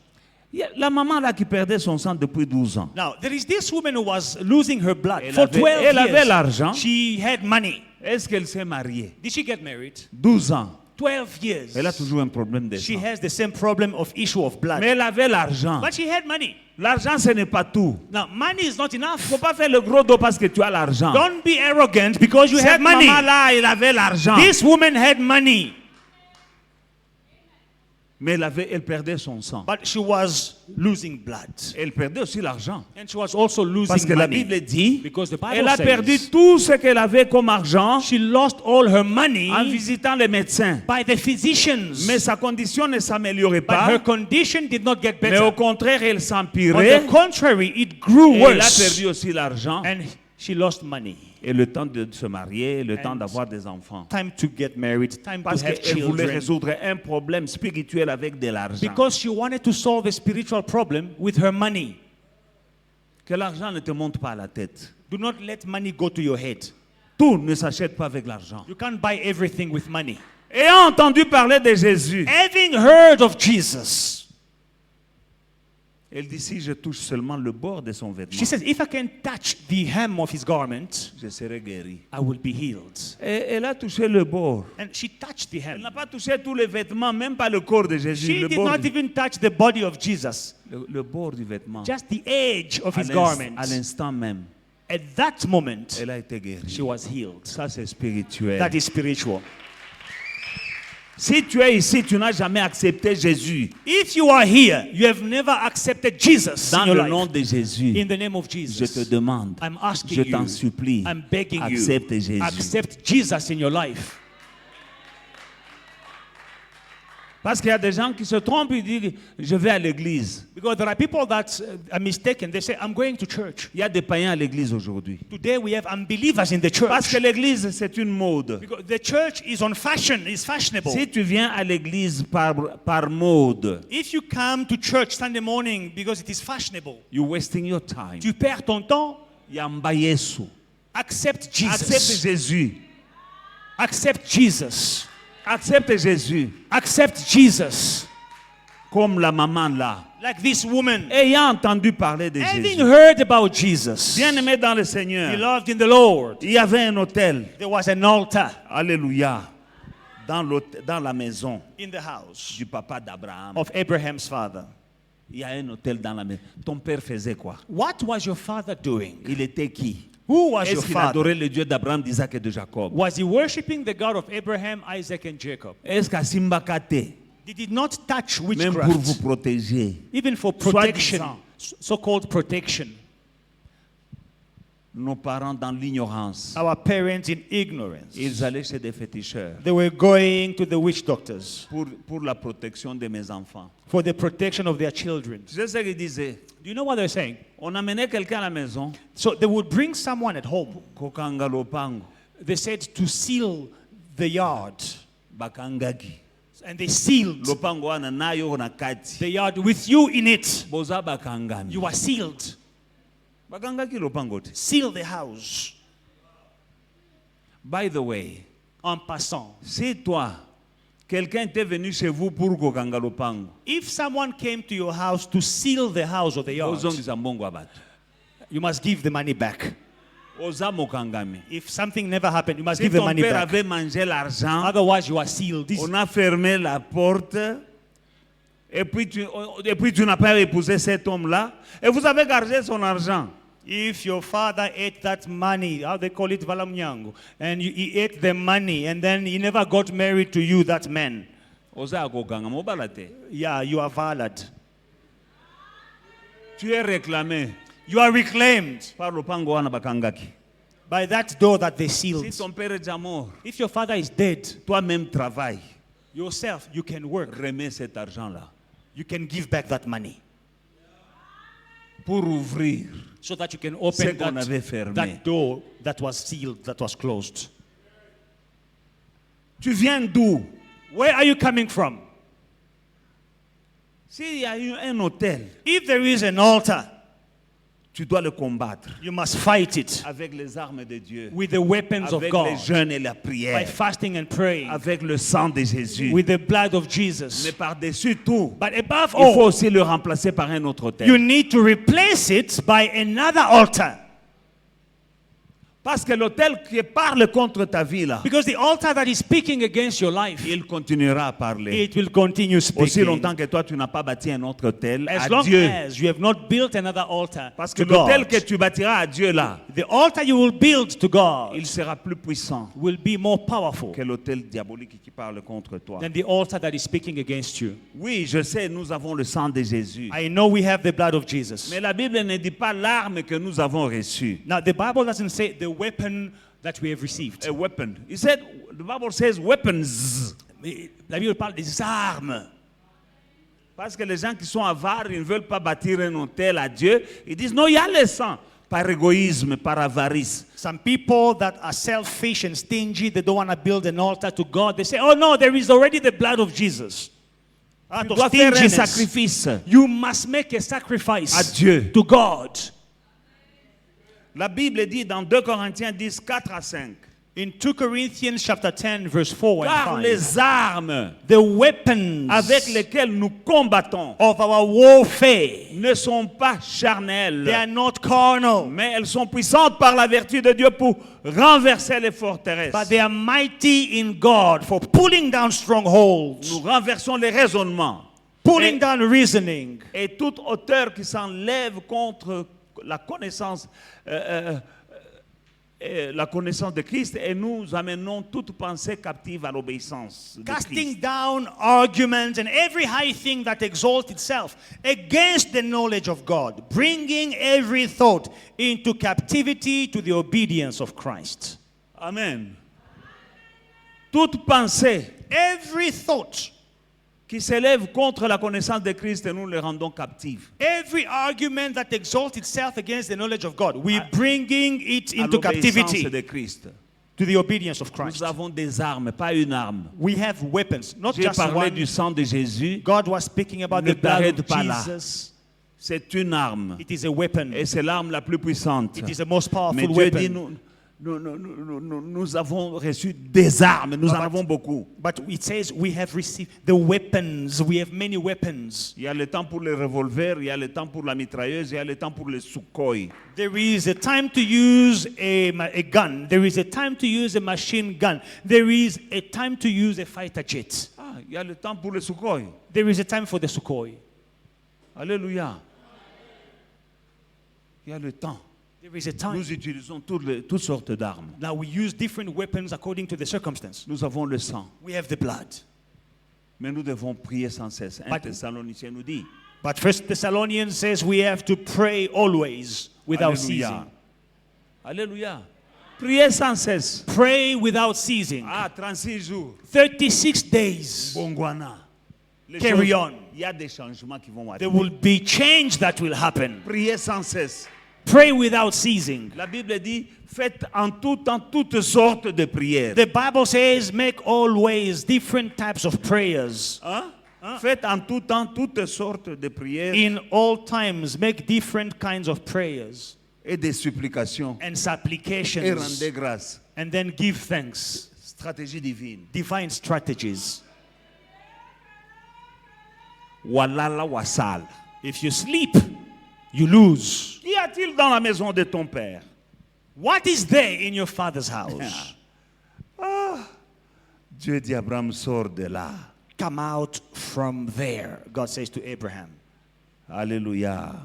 Il y a la maman là qui perdait son sang depuis 12 ans. Now, there is this woman who was losing her blood Elle for avait- 12 elle avait years. l'argent. She had money. Est-ce qu'elle s'est mariée? Did she get married? 12 ans. 12 years. Elle a toujours un problème de She sang. has the same problem of issue of blood. Mais elle avait l'argent. But she had money. L'argent, ce n'est pas tout. Now, money is not Il ne enough. faut pas faire le gros dos parce que tu as l'argent. Don't be arrogant because you have Cette money. maman-là, elle avait l'argent. This woman had money, Mais elle perdait son sang. but she was losing blood. Elle perdait aussi l'argent. And she was also Parce losing que la money. Bible dit, Because the Bible elle a says perdu tout ce qu'elle avait comme argent she lost all her money en visitant les médecins. by the physicians. Mais sa condition ne s'améliorait But pas. her condition did not get Mais au better. contraire, elle On s'empirait. the contrary, it grew Et elle a worse. perdu aussi l'argent. And she lost money. Et le temps de se marier, le temps d'avoir des enfants. Time to get married, time Parce to have qu'elle voulait children. résoudre un problème spirituel avec de l'argent. Because she wanted to solve a spiritual problem with her money. Que l'argent ne te monte pas à la tête. Do not let money go to your head. Tout ne s'achète pas avec l'argent. You can't buy everything with money. Ayant entendu parler de Jésus, Having heard of Jesus, elle dit, si je touche seulement le bord de son vêtement, she says, if I can touch the hem of his garment, je serai guéri. I will be healed. Et elle a touché le bord. And she touched the Elle hem. n'a pas touché tous les vêtements, même pas le corps de Jésus. She Le did bord, not even touch the body of Jesus, le bord du vêtement. just the edge of À his garment. à l'instant même, At that moment, elle a été guérie. she was healed. Ça, c'est spirituel. That is spiritual. Si tu es ici, tu n'as jamais accepté Jésus. If you are here, you have never accepted Jesus Dans in your le life. nom de Jésus, In the name of je Jesus, te demande, I'm asking je you, t'en supplie, I'm begging you, accepte Jésus. accept Jesus in your life. Parce qu'il y a des gens qui se trompent, ils disent je vais à l'église. Because there are people that are mistaken. They say, I'm going to church. Il y a des païens à l'église aujourd'hui. Today we have unbelievers in the Parce que church. l'église, c'est une mode. Because the church is on fashion, is fashionable. Si tu viens à l'église par mode, If you come to church Sunday morning because it is fashionable, you're wasting your time. tu perds ton temps. Yamba Yesu. Accept Accepte Jesus. Jésus. Accept Jesus. Accepte Jésus. Accept Jesus. Comme la maman là. Like this woman, Ayant entendu parler de having Jésus. heard about Jesus, Bien-aimé dans le Seigneur. beloved in the Lord, Il y avait un hôtel. there was an altar Alléluia. Dans la maison in the house du papa d'Abraham. of Abraham's father. Il y a un hôtel dans la maison. Ton père faisait quoi? What was your father doing? Il était qui? Who was your Est-ce qu'il father? adorait le Dieu d'Abraham, d'Isaac et de Jacob? Was he worshiping the God of Abraham, Isaac, and Jacob? Est-ce qu'à Simbakate, He did not touch même pour vous witchcraft, protéger, even for protection, Soi-disant. so-called protection. nos parents dans l'ignorance, Our parents in ignorance, ils allaient chez des féticheurs they were going to the witch doctors pour la protection de mes enfants. for the protection of their children. Tu sais ce qu'ils disaient? Do you know what they're saying? On amenait quelqu'un à la maison, So they would bring someone at home. kokanga lopango, They said to seal the yard. bakangaki. And they sealed Lopango wana nayo na kati. the yard with you in it. Boza bakangami. You are sealed. Bakangaki lopango te. Seal the house. By the way, En passant. si toi, quelqu'un était venu chez vous pour kokanga lopango, If someone came to your house to seal the house or the yard, ozongisa mbongo abatu. you must give the money back. Oza mokangami. If something never happened, you must Si give the ton money père back. avait mangé l'argent, Otherwise, you are sealed. on a fermé la porte, et puis tu n'as pas épousé cet homme-là, et vous avez gardé son argent. If your father ate that money, how they call it valamnyango, and he ate the money, and then he never got married to you, that man, Oza kokanga mobala te. yeah, you are valid. Tu es réclamé You are reclaimed par lopango wana bakangaki. by that door that they Si sealed. ton père est déjà mort, If your father is dead, toi-même travaille, yourself, you can work. remets cet argent-là You can give back that money pour ouvrir so that you can ce open qu'on avait fermé. that door that was sealed, that was closed. Tu viens d'où? Where are you coming from? S'il y a eu un hôtel, If there is an altar, tu dois le combattre you must fight it avec les armes de Dieu, with the weapons of avec God, les jeûnes et la by prière, fasting and praying, avec le sang de Jésus. with the blood of Jesus. Mais par-dessus tout, But above il faut all, aussi le remplacer par un autre hôtel. you need to replace it by another altar. Parce que l'hôtel qui parle contre ta vie, là, Because the altar that is speaking against your life, il continuera à parler. it will continue Aussi speaking. longtemps que toi, tu n'as pas bâti un autre hôtel As à long Dieu. as you have not built another altar Parce que to l'hôtel God, que tu bâtiras à Dieu, là, the altar you will build to God il sera plus puissant will be more powerful que l'hôtel diabolique qui parle contre toi. than the altar that is speaking against you. Oui, je sais, nous avons le sang de Jésus. I know we have the blood of Jesus. Mais la Bible ne dit pas l'arme que nous avons reçue. Now, the Bible doesn't say the weapon that we have received. A weapon. He said, the Bible says weapons. La Bible parle des armes. Parce que les gens qui sont avares, ils ne veulent pas bâtir un hôtel à Dieu. Ils disent, non, il y a le sang. Par égoïsme, par avarice. Some people that are selfish and stingy, they don't want to build an altar to God. They say, oh no, there is already the blood of Jesus. Out Tu of dois faire un stinginess, sacrifice you must make a sacrifice à Dieu. to God. La Bible dit dans 2 Corinthiens 10, 4 à 5. In 2 Corinthians chapter 10, verse 4 Car and 5, les armes the weapons avec lesquelles nous combattons of our warfare, ne sont pas they charnelles, are not carnal, mais elles sont puissantes par la vertu de Dieu pour renverser les forteresses. but they are mighty in God for pulling down strongholds, Nous renversons les raisonnements pulling et, down reasoning, et toute hauteur qui s'enlève contre la connaissance de Christ, et nous amenons toute pensée captive à l'obéissance de casting Christ. down arguments and every high thing that exalts itself against the knowledge of God, bringing every thought into captivity to the obedience of Christ. Amen. Toute pensée Every thought qui s'élèvent contre la connaissance de Christ et nous les rendons captifs. Every argument that exalts itself against the knowledge of God, we're bringing it À into l'obéissance captivity de Christ. to the obedience of Christ. Nous avons des armes, pas une arme. We have weapons, not J'ai just parlé one. du sang de Jésus. God was speaking about Ne the blood t'arrête of pas là. Jesus. C'est une arme. It is a weapon. Et c'est l'arme la plus puissante. It is the most Mais powerful Dieu dit, weapon. nous avons reçu des armes. Nous en But- avons beaucoup. But it says we have received the weapons. We have many weapons. Il y a le temps pour les revolvers, il y a le temps pour la mitrailleuse, il y a le temps pour les Sukhoi. There is a time to use a gun. There is a time to use a machine gun. There is a time to use a fighter jet. Ah, il y a le temps pour les Sukhoi. There is a time for the Sukhoi. Alléluia. Il y a le temps. There is a time. Nous utilisons toutes sortes d'armes. Now we use different weapons according to the circumstance. Nous avons le sang. We have the blood. Mais nous devons prier sans cesse. 1 But- Thessaloniciens nous dit. But First Thessalonians says we have to pray always without ceasing. Alléluia. Alléluia. Priez sans cesse. Pray without ceasing. Ah, 36 jours. 36 days. Bongwana. Les Carry choses- on. Il y a des changements qui vont There arriver. will be change that will happen. Priez sans cesse. Pray without ceasing. La Bible dit, faites en tout temps toutes sortes de prières. The Bible says make always different types of prayers. Hein? Faites en tout temps toutes sortes de prières In all times, make different kinds of prayers et des supplications. and Et supplications. rendez grâce. And then give thanks. Stratégie divine. Divine strategies. Walala wasal. If you sleep, you lose. Qu'y a-t-il dans la maison de ton père? What is there in your father's house? Dieu dit Abraham, sors de là. Come out from there, God says to Abraham. Alléluia.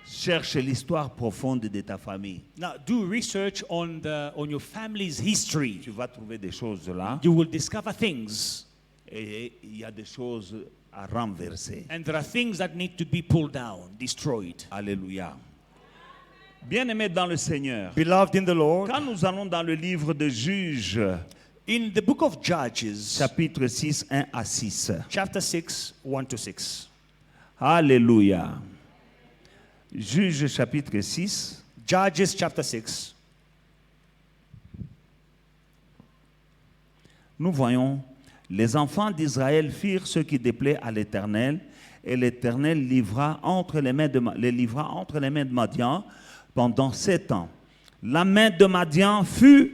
Cherche l'histoire profonde de ta famille. Now, do research on your family's history. Tu vas trouver des choses là. You will discover things, Et il y a des choses à renverser. and there are things that need to be pulled down, destroyed. Alléluia. Bien-aimés dans le Seigneur, Beloved in the Lord, quand nous allons dans le livre de Juges, in the book of Judges, chapitre 6, 1 à 6. chapter 6, 1 to 6. Alléluia. Juges chapitre 6, Judges chapter 6. nous voyons, les enfants d'Israël firent ce qui déplaît à l'Éternel, et l'Éternel les livra entre les mains de Madian pendant 7 ans. La main de Madian fut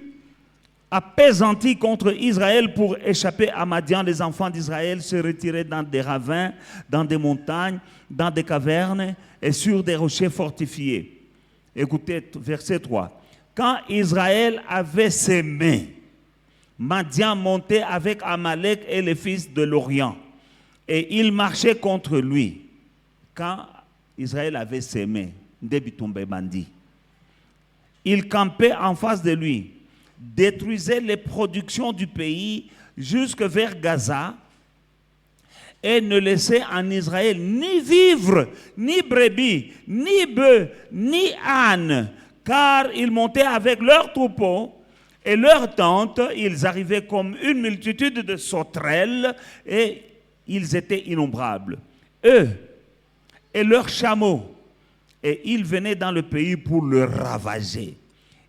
apaisantie contre Israël. Pour échapper à Madian, les enfants d'Israël se retiraient dans des ravins, dans des montagnes, dans des cavernes et sur des rochers fortifiés. Écoutez, verset 3. Quand Israël avait sémé, Madian montait avec Amalek et les fils de l'Orient, et il marchait contre lui. Quand Israël avait sémé, il campait en face de lui, détruisait les productions du pays jusque vers Gaza, et ne laissait en Israël ni vivre, ni brebis, ni bœufs, ni ânes, car ils montaient avec leurs troupeaux et leurs tentes. Ils arrivaient comme une multitude de sauterelles, et ils étaient innombrables. Eux et leurs chameaux, et ils venaient dans le pays pour le ravager.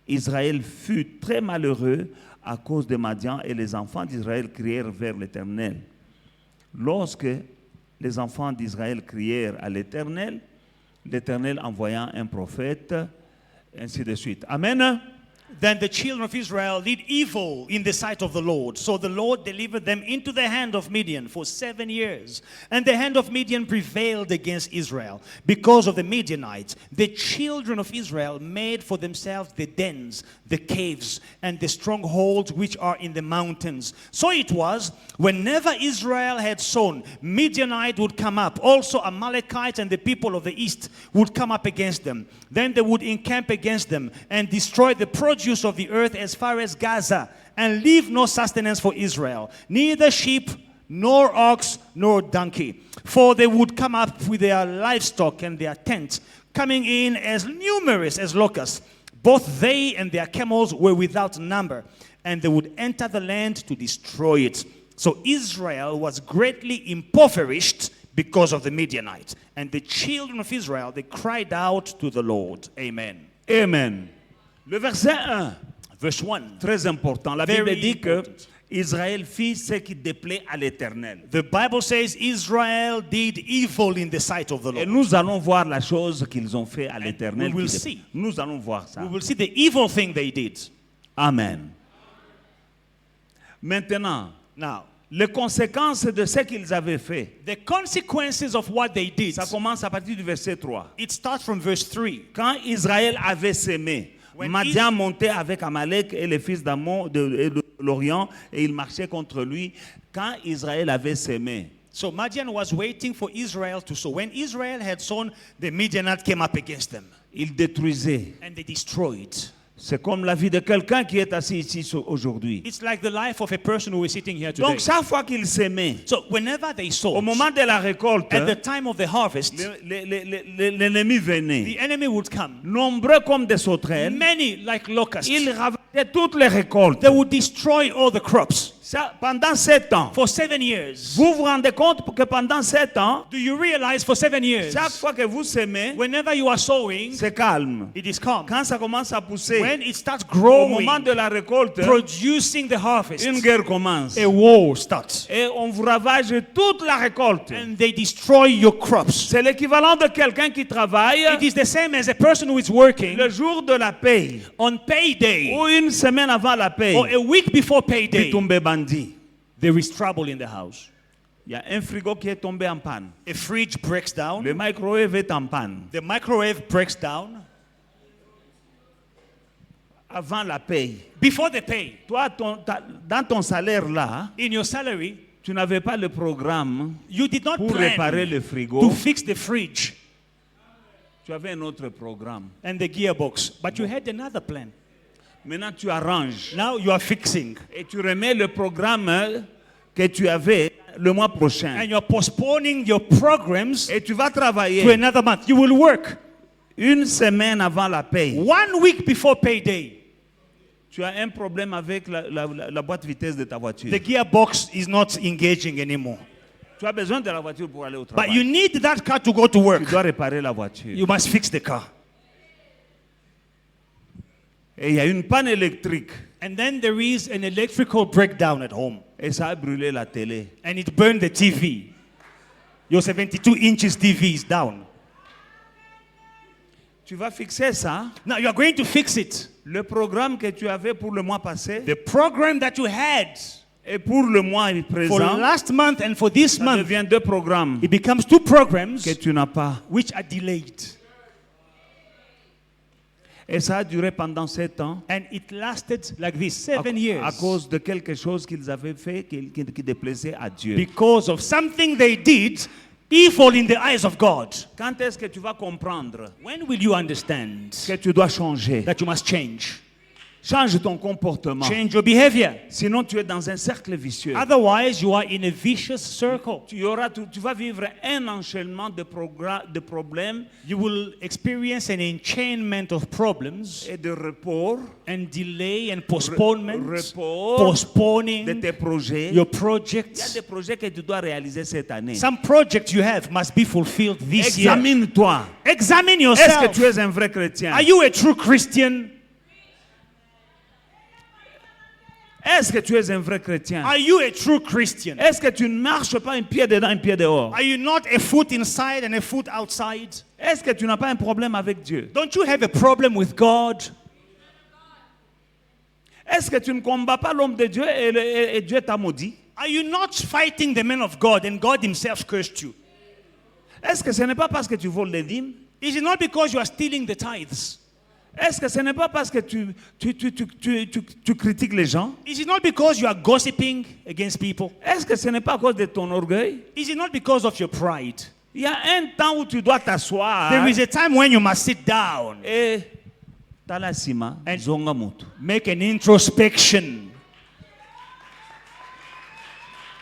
Israël fut très malheureux à cause de Madian, et les enfants d'Israël crièrent vers l'Éternel. Lorsque les enfants d'Israël crièrent à l'Éternel, l'Éternel envoya un prophète, ainsi de suite. Amen. Then the children of Israel did evil in the sight of the Lord. So the Lord delivered them into the hand of Midian for 7 years. And the hand of Midian prevailed against Israel. Because of the Midianites, the children of Israel made for themselves the dens, the caves, and the strongholds which are in the mountains. So it was, whenever Israel had sown, Midianite would come up. Also Amalekites and the people of the east would come up against them. Then they would encamp against them and destroy the produce of the earth as far as Gaza, and leave no sustenance for Israel, neither sheep, nor ox, nor donkey. For they would come up with their livestock and their tents, coming in as numerous as locusts. Both they and their camels were without number, and they would enter the land to destroy it. So Israel was greatly impoverished because of the Midianites. And the children of Israel, they cried out to the Lord. Amen. Amen. Le verset 1, Verse 1. très important. La Very Bible dit que important. Israël fit ce qui déplaît à l'Éternel. The Bible says Israel did evil in the sight of the Et Lord. nous allons voir la chose qu'ils ont fait à l'Éternel. we will qui dé- see. Nous allons voir ça. We will see the evil thing they did. Amen. Maintenant, Now, les conséquences de ce qu'ils avaient fait, the consequences of what they did, ça commence à partir du verset 3. it starts from verse 3. Quand Israël avait sémé, When Madian montait avec Amalek et les fils d'Ammon de l'Orient et il marchait contre lui. Quand Israël avait sémé, So Madian was waiting for Israel to sow. When Israel had sown, the Midianites came up against them. il détruisait. And they destroyed. C'est comme la vie de quelqu'un qui est assis ici aujourd'hui. It's like the life of a person who is sitting here today. Donc chaque fois qu'il sémait, So whenever they au sowed, moment de la récolte, at the time of the harvest, l'ennemi venait. the enemy would come. Nombreux comme des sauterelles, Many like locusts. il ravageait toutes les récoltes. They would destroy all the crops. Ça, pendant 7 ans. For 7 years. Vous vous rendez compte que pendant 7 ans, Do you realize for 7 years, chaque fois que vous sémez, whenever you are sowing, c'est calme. it is calm. Quand ça commence à pousser, When it starts au growing, moment de la récolte, producing the harvest, une guerre commence. a war starts. Et on vous ravage toute la récolte. And they destroy your crops. C'est l'équivalent de quelqu'un qui travaille It is the same as a person who is working le jour de la paye on payday ou une semaine avant la paye. or a week before Puis payday. tomber bandit. There is trouble in the house. Il y a un frigo qui est tombé en panne. A fridge breaks down. Le microwave est en panne. The microwave breaks down. Avant la paye. Before the pay, Toi, dans ton salaire là, in your salary, tu n'avais pas le programme you did not pour réparer plan le frigo. to fix the fridge Tu avais un autre programme. and the gearbox, but you had another plan. Maintenant, tu arranges Now you are fixing. et tu remets le programme que tu avais le mois prochain. And you're postponing your programs Et tu vas to travailler another month. You will work une semaine avant la paye. 1 week before payday. Tu as un problème avec la boîte vitesse de ta voiture. The gearbox is not engaging anymore. Tu as besoin de la voiture pour aller au But travail. you need that car to go to Tu work. dois réparer la voiture. You must fix the car. Et il y a une panne électrique. And then there is an electrical breakdown at home. Et ça a brûlé la télé. And it burned the TV. Your 72 inches TV is down. Tu vas fixer ça. Now you are going to fix it. Le programme que tu avais pour le mois passé The program that you had et pour le mois for présent, last month and for this ça month, devient 2 programmes it becomes 2 programs que tu n'as pas. which are delayed. Et ça a duré pendant 7 ans And it lasted like this, à 7 years. cause de quelque chose qu'ils avaient fait qui déplaisait à Dieu. Because of something they did, evil in the eyes of God. Quand est-ce que tu vas comprendre When will you understand que tu dois changer? that you must change? Change ton comportement. Change your behavior. Sinon, tu es dans un cercle vicieux. Otherwise, you are in a vicious circle. Tu vas vivre un enchaînement de problèmes You will experience an enchainment of problems et de report and delay and postponement, report de postponing tes projets. your Il y a projects. des projets que tu dois réaliser cette année. Some projects you have must be fulfilled this year. Examine-toi. Examine Est-ce que yourself. tu es un vrai chrétien? Are you a true Christian? Est-ce que tu es un vrai chrétien? Are you a true Christian? Est-ce que tu ne marches pas un pied dedans, un pied dehors? Are you not a foot inside and a foot outside? Est-ce que tu n'as pas un problème avec Dieu? Don't you have a problem with God? Est-ce que tu ne combats pas l'homme de Dieu et Dieu t'a maudit? Are you not fighting the man of God and God himself cursed you? Est-ce que ce n'est pas parce que tu voles les dîmes? Is it not because you are stealing the tithes? Est-ce que ce n'est pas parce que tu critiques les gens? Is it not because you are gossiping against people? Est-ce que ce n'est pas à cause de ton orgueil? Is it not because of your pride? Il y a un temps où tu dois t'asseoir There is a time when you must sit down, et talasima And- zonga mutu. make an introspection.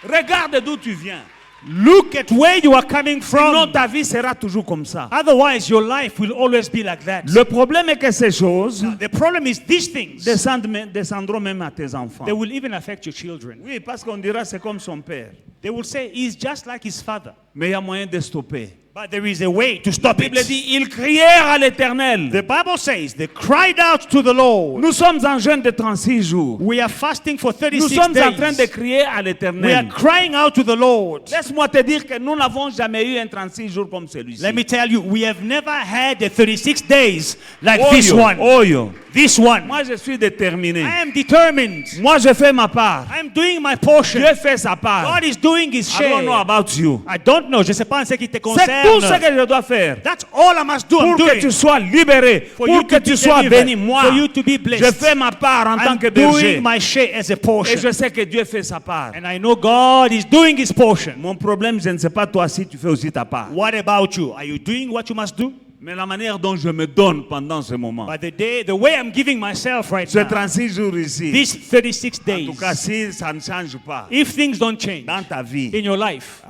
Regarde d'où tu viens. Look at where you are coming Sinon, from. ta vie sera toujours comme ça. Otherwise, your life will always be like that. Le problème est que ces choses The problem is these things. descendront même à tes enfants. They will even affect your children. Oui, parce qu'on dira c'est comme son père. They will say he's just like his father. Mais il y a moyen de stopper. But there is a way to La stop Bible it. dit, ils crièrent à l'Éternel. The Bible says they cried out to the Lord. Nous sommes en jeûne de 36 jours. We are fasting for Nous 36 sommes en train de days. crier à We are l'Éternel. crying out to the Lord. Laisse-moi te dire que nous n'avons jamais eu un 36 jours comme celui-ci. Let me tell you, we have never had a 36 days like Oh this yo, one. oh yo. This one. Moi, je suis déterminé. I am determined. Moi, je fais ma part. I am doing my portion. Dieu fait sa part. God is doing his I don't know share. about you. I don't know. Je sais pas en ce qui te C'est tout ce concerne. que je dois faire That's all I must do. I'm pour que doing. tu sois libéré, For you pour que to tu be sois delivered, béni. Moi, for you to be blessed. je fais ma part en tant I'm que berger. doing my share as a Et portion. je sais que Dieu fait sa part. And I know God is doing his portion. Mon problème, je ne sais pas toi si tu fais aussi ta part. What about you? Are you doing what you must do? Mais la manière dont je me donne pendant ce moment, By the way I'm giving myself right ces now, 36 jours ici, these 36 en days, tout cas, si ça ne change pas if things don't change dans ta vie, in your life,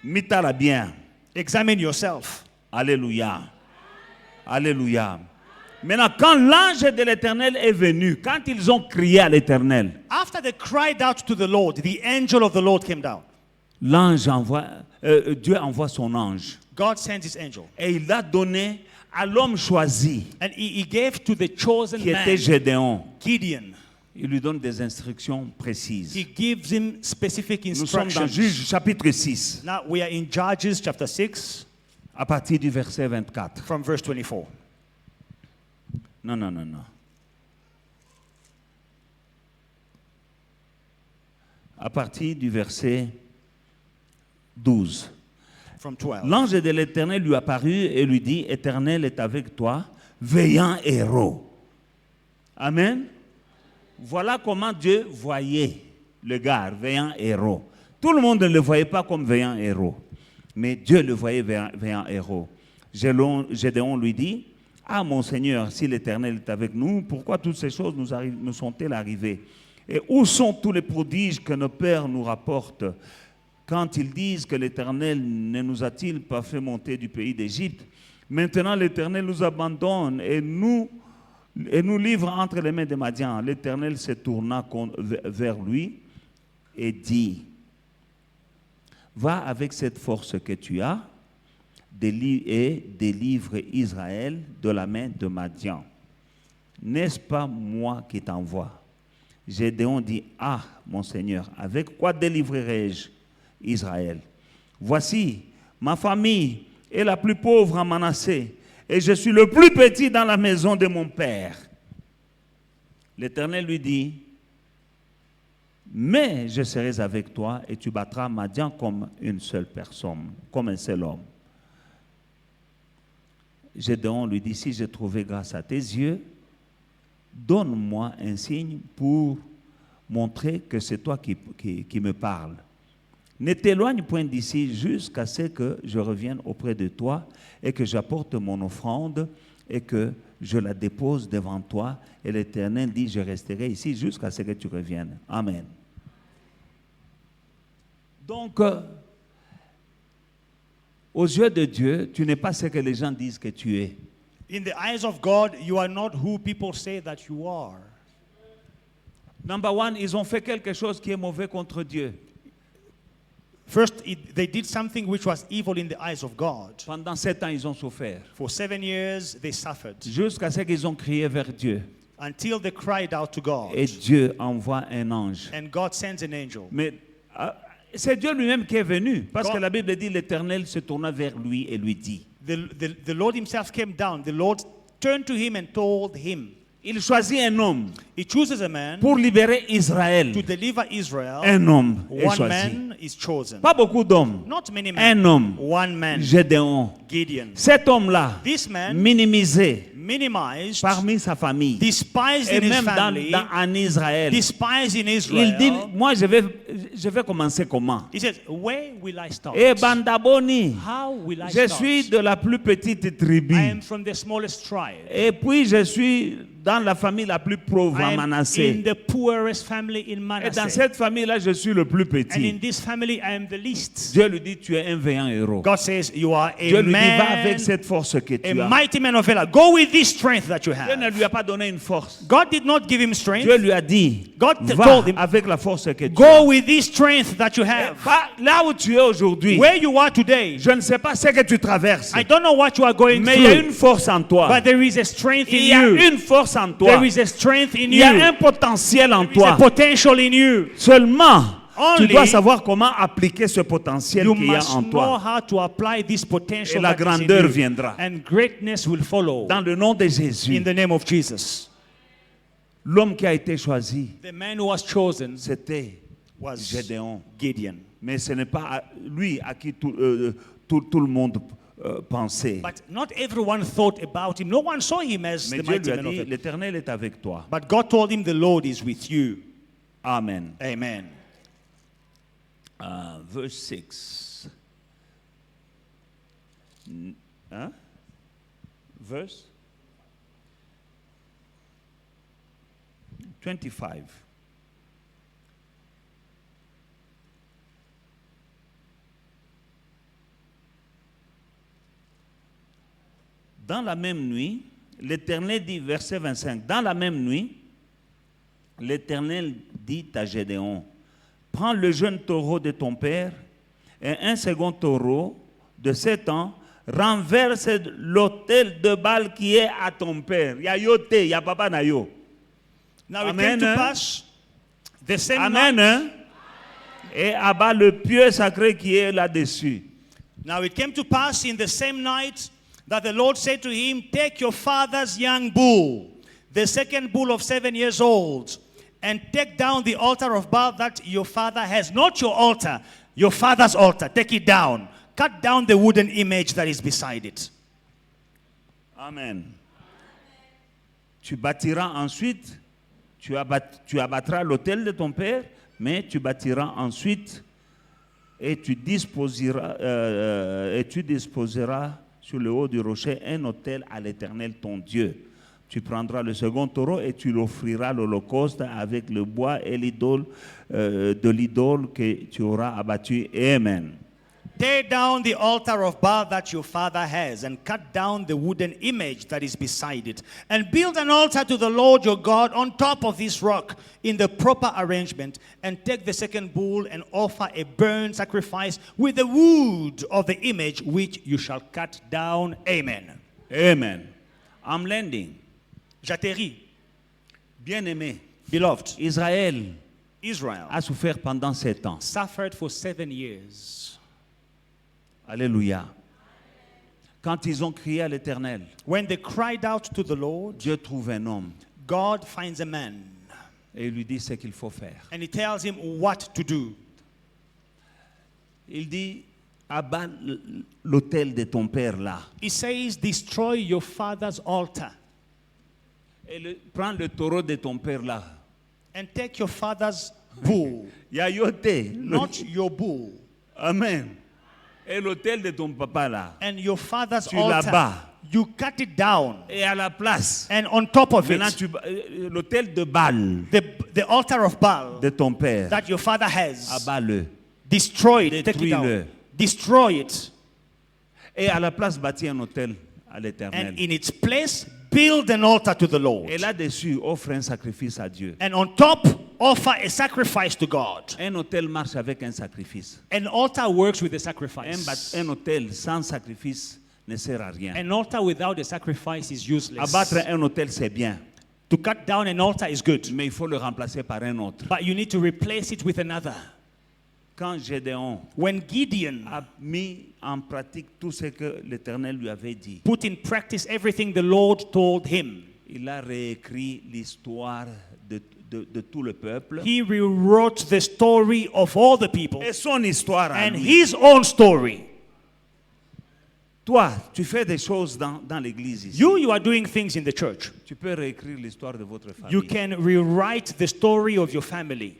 mets-la bien. examine yourself. Alléluia. Alléluia. Maintenant, quand l'ange de l'Éternel est venu, quand ils ont crié à l'Éternel, After they cried out to the Lord, the angel of the Lord came down. Dieu envoie son ange. God sends his angel. Et il l'a donné à l'homme choisi, And he gave to the chosen qui était man, Gédéon. Gideon. Il lui donne des instructions précises. He gives him specific Nous sommes dans instructions. Juge chapitre 6, Now we are in Judges chapter 6 à partir du verset 24. from verse 24. Non. À partir du verset 12. From 12. L'ange de l'Éternel lui apparut et lui dit, Éternel est avec toi, veillant héros. Amen. Voilà comment Dieu voyait le gars, veillant héros. Tout le monde ne le voyait pas comme veillant héros, mais Dieu le voyait veillant héros. Gédéon lui dit, ah mon Seigneur, si l'Éternel est avec nous, pourquoi toutes ces choses nous sont-elles arrivées? Et où sont tous les prodiges que nos pères nous rapportent? Quand ils disent que l'Éternel ne nous a-t-il pas fait monter du pays d'Égypte? Maintenant l'Éternel nous abandonne et nous livre entre les mains des Madians. L'Éternel se tourna vers lui et dit, va avec cette force que tu as et délivre Israël de la main de Madian. N'est-ce pas moi qui t'envoie? Gédéon dit, ah mon Seigneur, avec quoi délivrerai-je Israël? Voici, ma famille est la plus pauvre en Manassé, et je suis le plus petit dans la maison de mon père. L'Éternel lui dit, mais je serai avec toi et tu battras Madian comme une seule personne, comme un seul homme. Gédéon lui dit, si j'ai trouvé grâce à tes yeux, donne-moi un signe pour montrer que c'est toi qui me parles. Ne t'éloigne point d'ici jusqu'à ce que je revienne auprès de toi et que j'apporte mon offrande et que je la dépose devant toi. Et l'Éternel dit, je resterai ici jusqu'à ce que tu reviennes. Amen. Donc, aux yeux de Dieu, tu n'es pas ce que les gens disent que tu es. In the eyes of God, you are not who people say that you are. Number one, ils ont fait quelque chose qui est mauvais contre Dieu. First, they did something which was evil in the eyes of God. Pendant 7 ans, ils ont souffert. For 7 years, they suffered. Jusqu'à ce qu'ils ont crié vers Dieu. Until they cried out to God. Et Dieu envoie un ange. And God sends an angel. Mais c'est Dieu lui-même qui est venu. Parce God, que la Bible dit, l'Éternel se tourna vers lui et lui dit. The Lord himself came down. The Lord turned to him and told him. Il choisit un homme. He chooses a man pour libérer Israël. to deliver Israel. Un homme est One choisi. man is chosen. Pas beaucoup d'hommes. Not many men. Un homme. One man. Gédéon. Gideon. Cet homme-là, This man, minimisé minimized, parmi sa famille, despised et in his même family, en Israël. despised in Il Israel. dit, moi je vais commencer comment? He says, where will I start? Et Bandaboni, How will I je start? suis de la plus petite tribu. I am from the smallest tribe. Et puis je suis dans la famille la plus pauvre I am Manassé. in the poorest family in Et dans Manasseh. cette famille-là, je suis le plus And in petit. this family, I am the least. Dieu lui dit, tu es un vaillant héros. God says, you are Dieu a lui dit, va man, avec cette force que a tu as. mighty man of valor. Go with this strength that you Dieu ne have. lui a pas donné une force. God did not give him Dieu strength. lui a dit, God va told him, avec la force que tu as. go with this strength that you have. Va là où tu es aujourd'hui. Where you are today, Je ne sais pas ce que tu traverses. I don't know what you are going Mais il y a through, une force en toi. but there is a strength Il in y a you. une force en toi. There is a strength in Il y a un you. potentiel en There is a toi. potential in you. Seulement, tu Only dois savoir comment appliquer ce potentiel You qu'il y a must en know toi. how to apply this potential Et la that is in grandeur you. viendra. And greatness will follow. Dans le nom de In Jésus, the name of Jesus. l'homme qui a été choisi, The man who was chosen c'était was Gédéon. Gideon. Mais ce n'est pas lui à qui tout le monde pensait. But not everyone thought about him. No one saw him as Mais the Dieu mighty lui a man of dit, valor. l'Éternel est avec toi. But God told him, the Lord is with you. Amen. Amen. Verse 6. Hein? Verse 25. Dans la même nuit, l'Éternel dit, verset 25, dans la même nuit, l'Éternel dit à Gédéon, prends le jeune taureau de ton père et un second taureau de 7 ans, renverse l'autel de Baal qui est à ton père. Il y a yote, il y a papa na yo. Now it Amen, came to hein? pass the same Amen. night. Hein? Et abat le pieu sacré qui est là-dessus. Now it came to pass in the same night that the Lord said to him, take your father's young bull, the second bull of 7 years old, and take down the altar of Baal that your father has. Not your altar, your father's altar. Take it down. Cut down the wooden image that is beside it. Amen. Tu bâtiras ensuite, tu abattras l'autel de ton père, mais tu bâtiras ensuite et tu disposeras sur le haut du rocher un autel à l'Éternel ton Dieu. Tu prendras le second taureau et tu l'offriras l'holocauste avec le bois et l'idole de l'idole que tu auras abattu. Amen. Tear down the altar of Baal that your father has, and cut down the wooden image that is beside it, and build an altar to the Lord your God on top of this rock in the proper arrangement, and take the second bull and offer a burnt sacrifice with the wood of the image which you shall cut down. Amen. Amen. I'm landing. J'atterris. Bien-aimé, Beloved, Israël Israel a souffert pendant 7 ans. suffered for 7 years. Alléluia. Quand ils ont crié à l'Éternel, When they cried out to the Lord, Dieu trouve un homme God finds a man, et il lui dit ce qu'il faut faire. and he tells him what to do. Il dit, abat l'autel de ton père là. He says, destroy your father's altar Et prends le taureau de ton père là. and take your father's bull, Yayote. not your bull, Amen. Et l'autel de ton papa là. and your father's Tu altar. l'abats. You cut it down, Et à la place, and on top of maintenant it, l'autel de Baal the altar of Baal de ton père, that your father has, abat-le. destroy it, take it Détruis-le. down, destroy it, Et à la place, bâtis un autel à l'Éternel. and in its place, build an altar to the Lord. Et là-dessus, offre un sacrifice à Dieu. And on top, offer a sacrifice to God. Un autel marche avec un sacrifice. An altar works with a sacrifice. Un autel sans sacrifice ne sert à rien. An altar without a sacrifice is useless. Abattre un autel, c'est bien. To cut down an altar is good, Mais il faut le remplacer par un autre. but you need to replace it with another. Quand Gédéon When Gideon a mis en pratique tout ce que l'Éternel lui avait dit, put in practice everything the Lord told him, il a réécrit l'histoire de tout le peuple. he rewrote the story of all the people Et son histoire à and lui. his own story. Toi, tu fais des choses dans l'église ici. You are doing things in the church. Tu peux réécrire l'histoire de votre famille. You can rewrite the story of your family.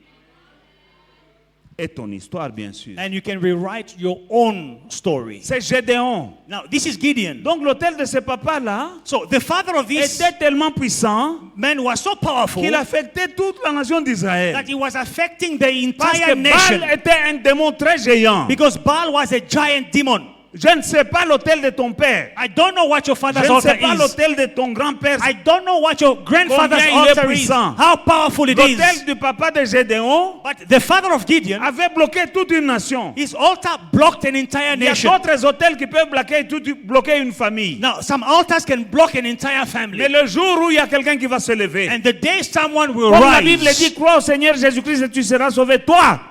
Et ton histoire, bien sûr. And you can rewrite your own story. C'est Gédéon. Now, this is Gideon. Donc l'autel de ce papa-là So the father of this était tellement puissant man was so powerful qu'il affectait toute la nation d'Israël. that it was affecting the Parce entire que nation. Baal était un démon très géant. Because Baal was a giant demon. Je ne sais pas l'autel de ton père. I don't know what your Je father's ne altar sais pas is. l'autel de ton grand-père. I don't know what your grandfather's Combien il est altar is. puissant. How powerful it L'autel is. du papa de Gédéon But the father of Gideon, avait bloqué toute une nation. his altar blocked an entire Il y a nation. d'autres hôtels qui peuvent bloquer une famille. Now, some altars can block an entire family. Mais le jour où il y a quelqu'un qui va se lever, And the day someone will comme la Bible dit, rise, crois au Seigneur Jésus-Christ et tu seras sauvé, toi.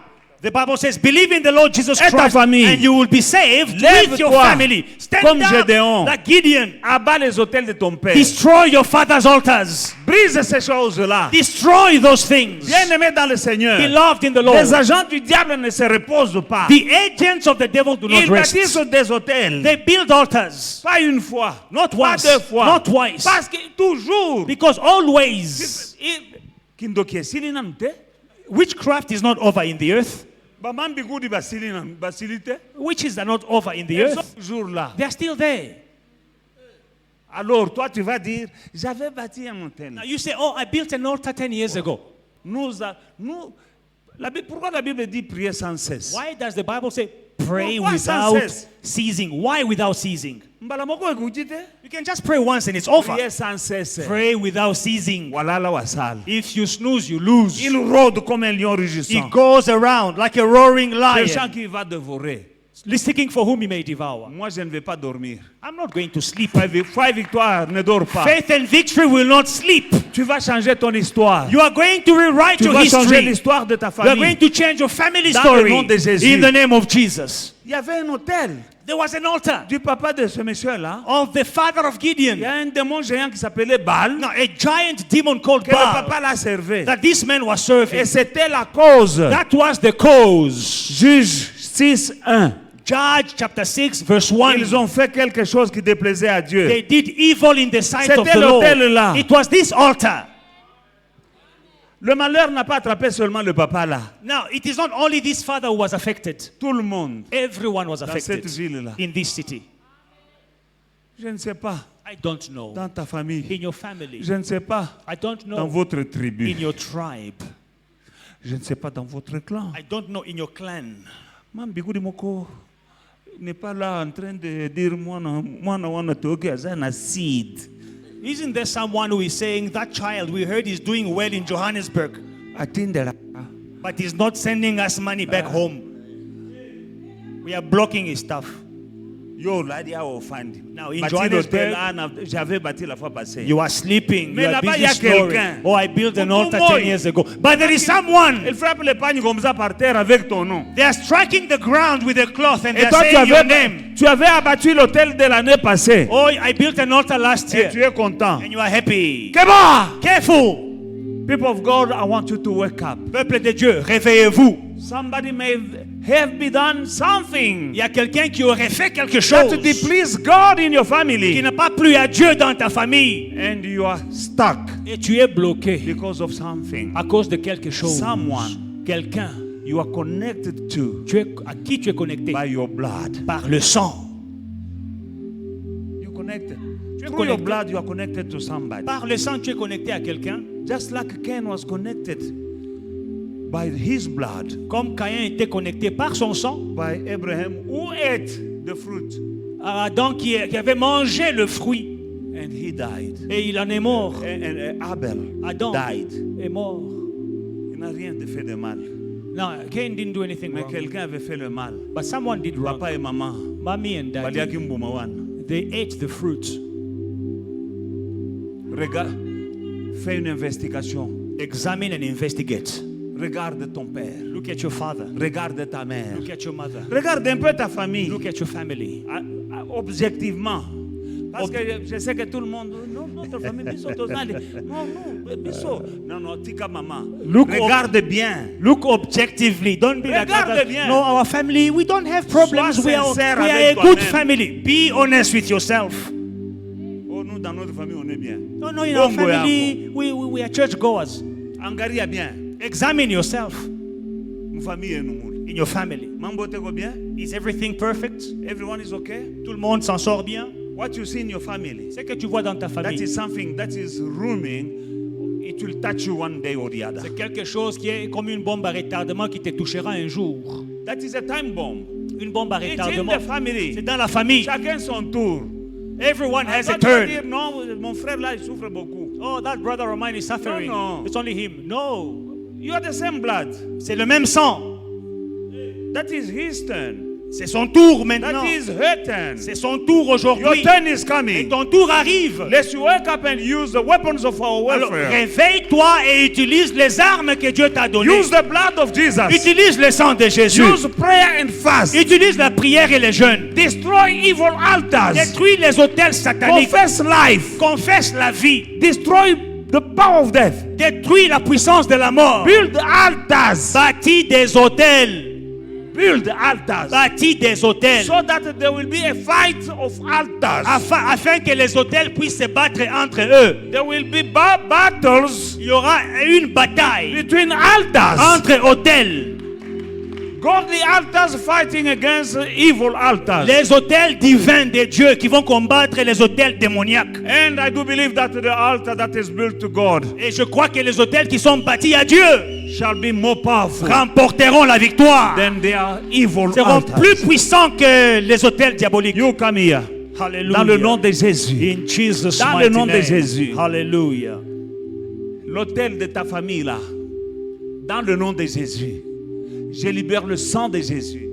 the Bible says, believe in the Lord Jesus Et ta Christ famille. and you will be saved with your Lève-toi family. Stand comme up Gédéon. like Gideon. Abat les hôtels de ton père. Destroy your father's altars. Brise ces choses-là. Destroy those things. Bien-aimé dans le Seigneur, Beloved in the les Lord. agents du diable ne se reposent pas. The agents of the devil do not Ils bâtissent rest. des hôtels. They build altars. Pas une fois, Not pas once, deux fois, not twice. parce que toujours. Because always, Kindoki esili na mte. witchcraft is not over in the earth. Bamam bigudi basili te. Witches are not over in the Ils sont earth. toujours là. They are still there. Alors toi tu vas dire, j'avais bâti un hôtel. Now you say, oh, I built an altar 10 years ago. Pourquoi la Bible dit prier sans cesse? Why does the Bible say pray Pourquoi sans without cesse? ceasing? Why without ceasing? Mbala moko ekuti te. You can just pray once and it's over. Prier sans cesse. Pray without ceasing. Walala wasal. If you snooze, you lose. Il rôde comme un lion He rugissant. goes around like a roaring Cherchant lion, qui va dévorer. seeking for whom he may devour. Moi je ne vais pas dormir. I'm not going to sleep. Foi et victoire, ne dors pas. Faith and victory will not sleep. Tu vas changer ton histoire. You are going to rewrite Tu your vas changer history. l'histoire de ta You are going famille. to change your family Dans le story nom de Jésus. in the name of Jesus. Il y avait un hôtel There was an altar du papa de ce monsieur-là. of the father of Il y Gideon. a un démon géant qui s'appelait Baal. Now, a giant demon called Que le Baal papa l'a servi. that this man was serving. Et c'était la cause. That was the cause. Juge 6:1. Judge chapter 6 verse 1. Ils ont fait quelque chose qui déplaisait à Dieu. They did evil in the sight of C'était the Lord. l'autel là. It was this altar. Le malheur n'a pas attrapé seulement le papa là. Now, it is not only this father who was affected. Tout le monde Everyone was dans affected cette ville-là. in this city. Je ne sais pas. I don't know. Dans ta famille. In your family. Je ne sais pas. I don't Dans know. votre tribu. In your tribe. Je ne sais pas dans votre clan. I don't know in your clan. Mambigudi moko n'est pas là en train de dire moi wana toke azana seed. Isn't there someone who is saying that child we heard is doing well in Johannesburg, Atindela. but he's not sending us money back home? We are blocking his stuff. Yo ladi a offend. Now in Bâti Johannesburg, l'hôtel, j'avais bâti la fois passée. you are sleeping. Mais You are là-bas, busy il y a snoring. quelqu'un. Oh, I built an altar Mukumoi. 10 years ago. But there is someone. Il frappe les pagnes comme ça par terre avec ton nom. They are striking the ground with a cloth and Et they're toi, saying your name. tu avais abattu l'hôtel de l'année passée. Oh, I built an altar last Et tu year. es content. And you are happy. Keba! Careful. People of God, I want you to wake up. Peuple de Dieu, réveillez-vous. Somebody may have done something Il y a quelqu'un qui aurait fait quelque that chose displease God in your qui family. n'a pas plu à Dieu dans ta famille. And you are stuck Et tu es bloqué because of something. à cause de quelque chose. Someone. Quelqu'un You are connected to à qui tu es connecté by your blood. par le sang. You're connected. Tu es Through your connecté. blood, you are connected to somebody. Par le sang, tu es connecté à quelqu'un. Just like Cain was connected by his blood, Comme Caïn était connecté par son sang by Abraham, who ate the fruit, à Adam qui avait mangé le fruit. and he died. Et il en est mort. And Abel Adam died. est mort. Il n'a rien fait de mal. No, Cain didn't do anything Mais wrong. quelqu'un avait fait le mal. But someone did wrong. Papa et maman. Mommy and daddy, Baliaki mbuma wana. they ate the fruit. Regarde, fais une investigation. Examine and investigate. Regarde ton père. Look at your father. Regarde ta mère. Look at your mother. Regarde un peu ta famille. Look at your family. Objectivement. Parce que je sais que tout le monde, non, notre famille, biso, non, tika maman. Regarde bien. Look objectively. Don't be like Regarde that. bien. No, our family, we don't have problems. Sois We are sincère a avec good toi-même. family. Be honest with yourself. Oh, nous, dans notre famille, on est bien. No, in our Bongo family, we are church goers. Angaria bien. Examine yourself. Nous famille est nous. in your family? Mambo teko bien? Is everything perfect? Everyone is okay? Tout le monde s'en sort bien? What you see in your family, Ce que tu vois dans ta that famille, is something that is rooming. It will touch you one day or the other. c'est quelque chose qui est comme une bombe à retardement qui te touchera un jour. That is a time bomb. Une bombe à It's in retardement. the family. C'est dans la famille. Chacun son tour. Everyone has a Toi, tu vas turn. dire, non, mon frère là, il souffre beaucoup. Oh, that brother of mine is suffering. No, no. It's only him. No. You are the same blood. C'est le même sang. That is his turn. C'est son tour maintenant. That is her turn. C'est son tour Your aujourd'hui. turn is Et coming. ton tour arrive. Let's wake up and use the weapons of our Alors, warfare. réveille-toi et utilise les armes que Dieu t'a données. Use the blood of Jesus. Utilise le sang de Jésus. Use prayer and fast. Utilise la prière et le jeûne. Destroy evil altars. Détruis les autels sataniques. Confess life. Confesse la vie. Destroy the power of death. Détruis la puissance de la mort. Build altars. Bâtis des hôtels. Build altars. Bâtis des hôtels. So that there will be a fight of altars. Afin que les hôtels puissent se battre entre eux. There will be battles Il y aura une bataille between altars. entre hôtels. Godly altars fighting against evil altars. Les hôtels divins de Dieu qui vont combattre les hôtels démoniaques. And I do believe that the altar that is built to God Et je crois que les hôtels qui sont bâtis à Dieu shall be more powerful remporteront la victoire. than their evil Seront altars. plus puissants que les hôtels diaboliques. You come here. Hallelujah. Dans le nom de Jésus. In Jesus' Dans mighty le nom de name. Jésus. Hallelujah. L'autel de ta famille là. Dans le nom de Jésus. Je libère le sang de Jésus.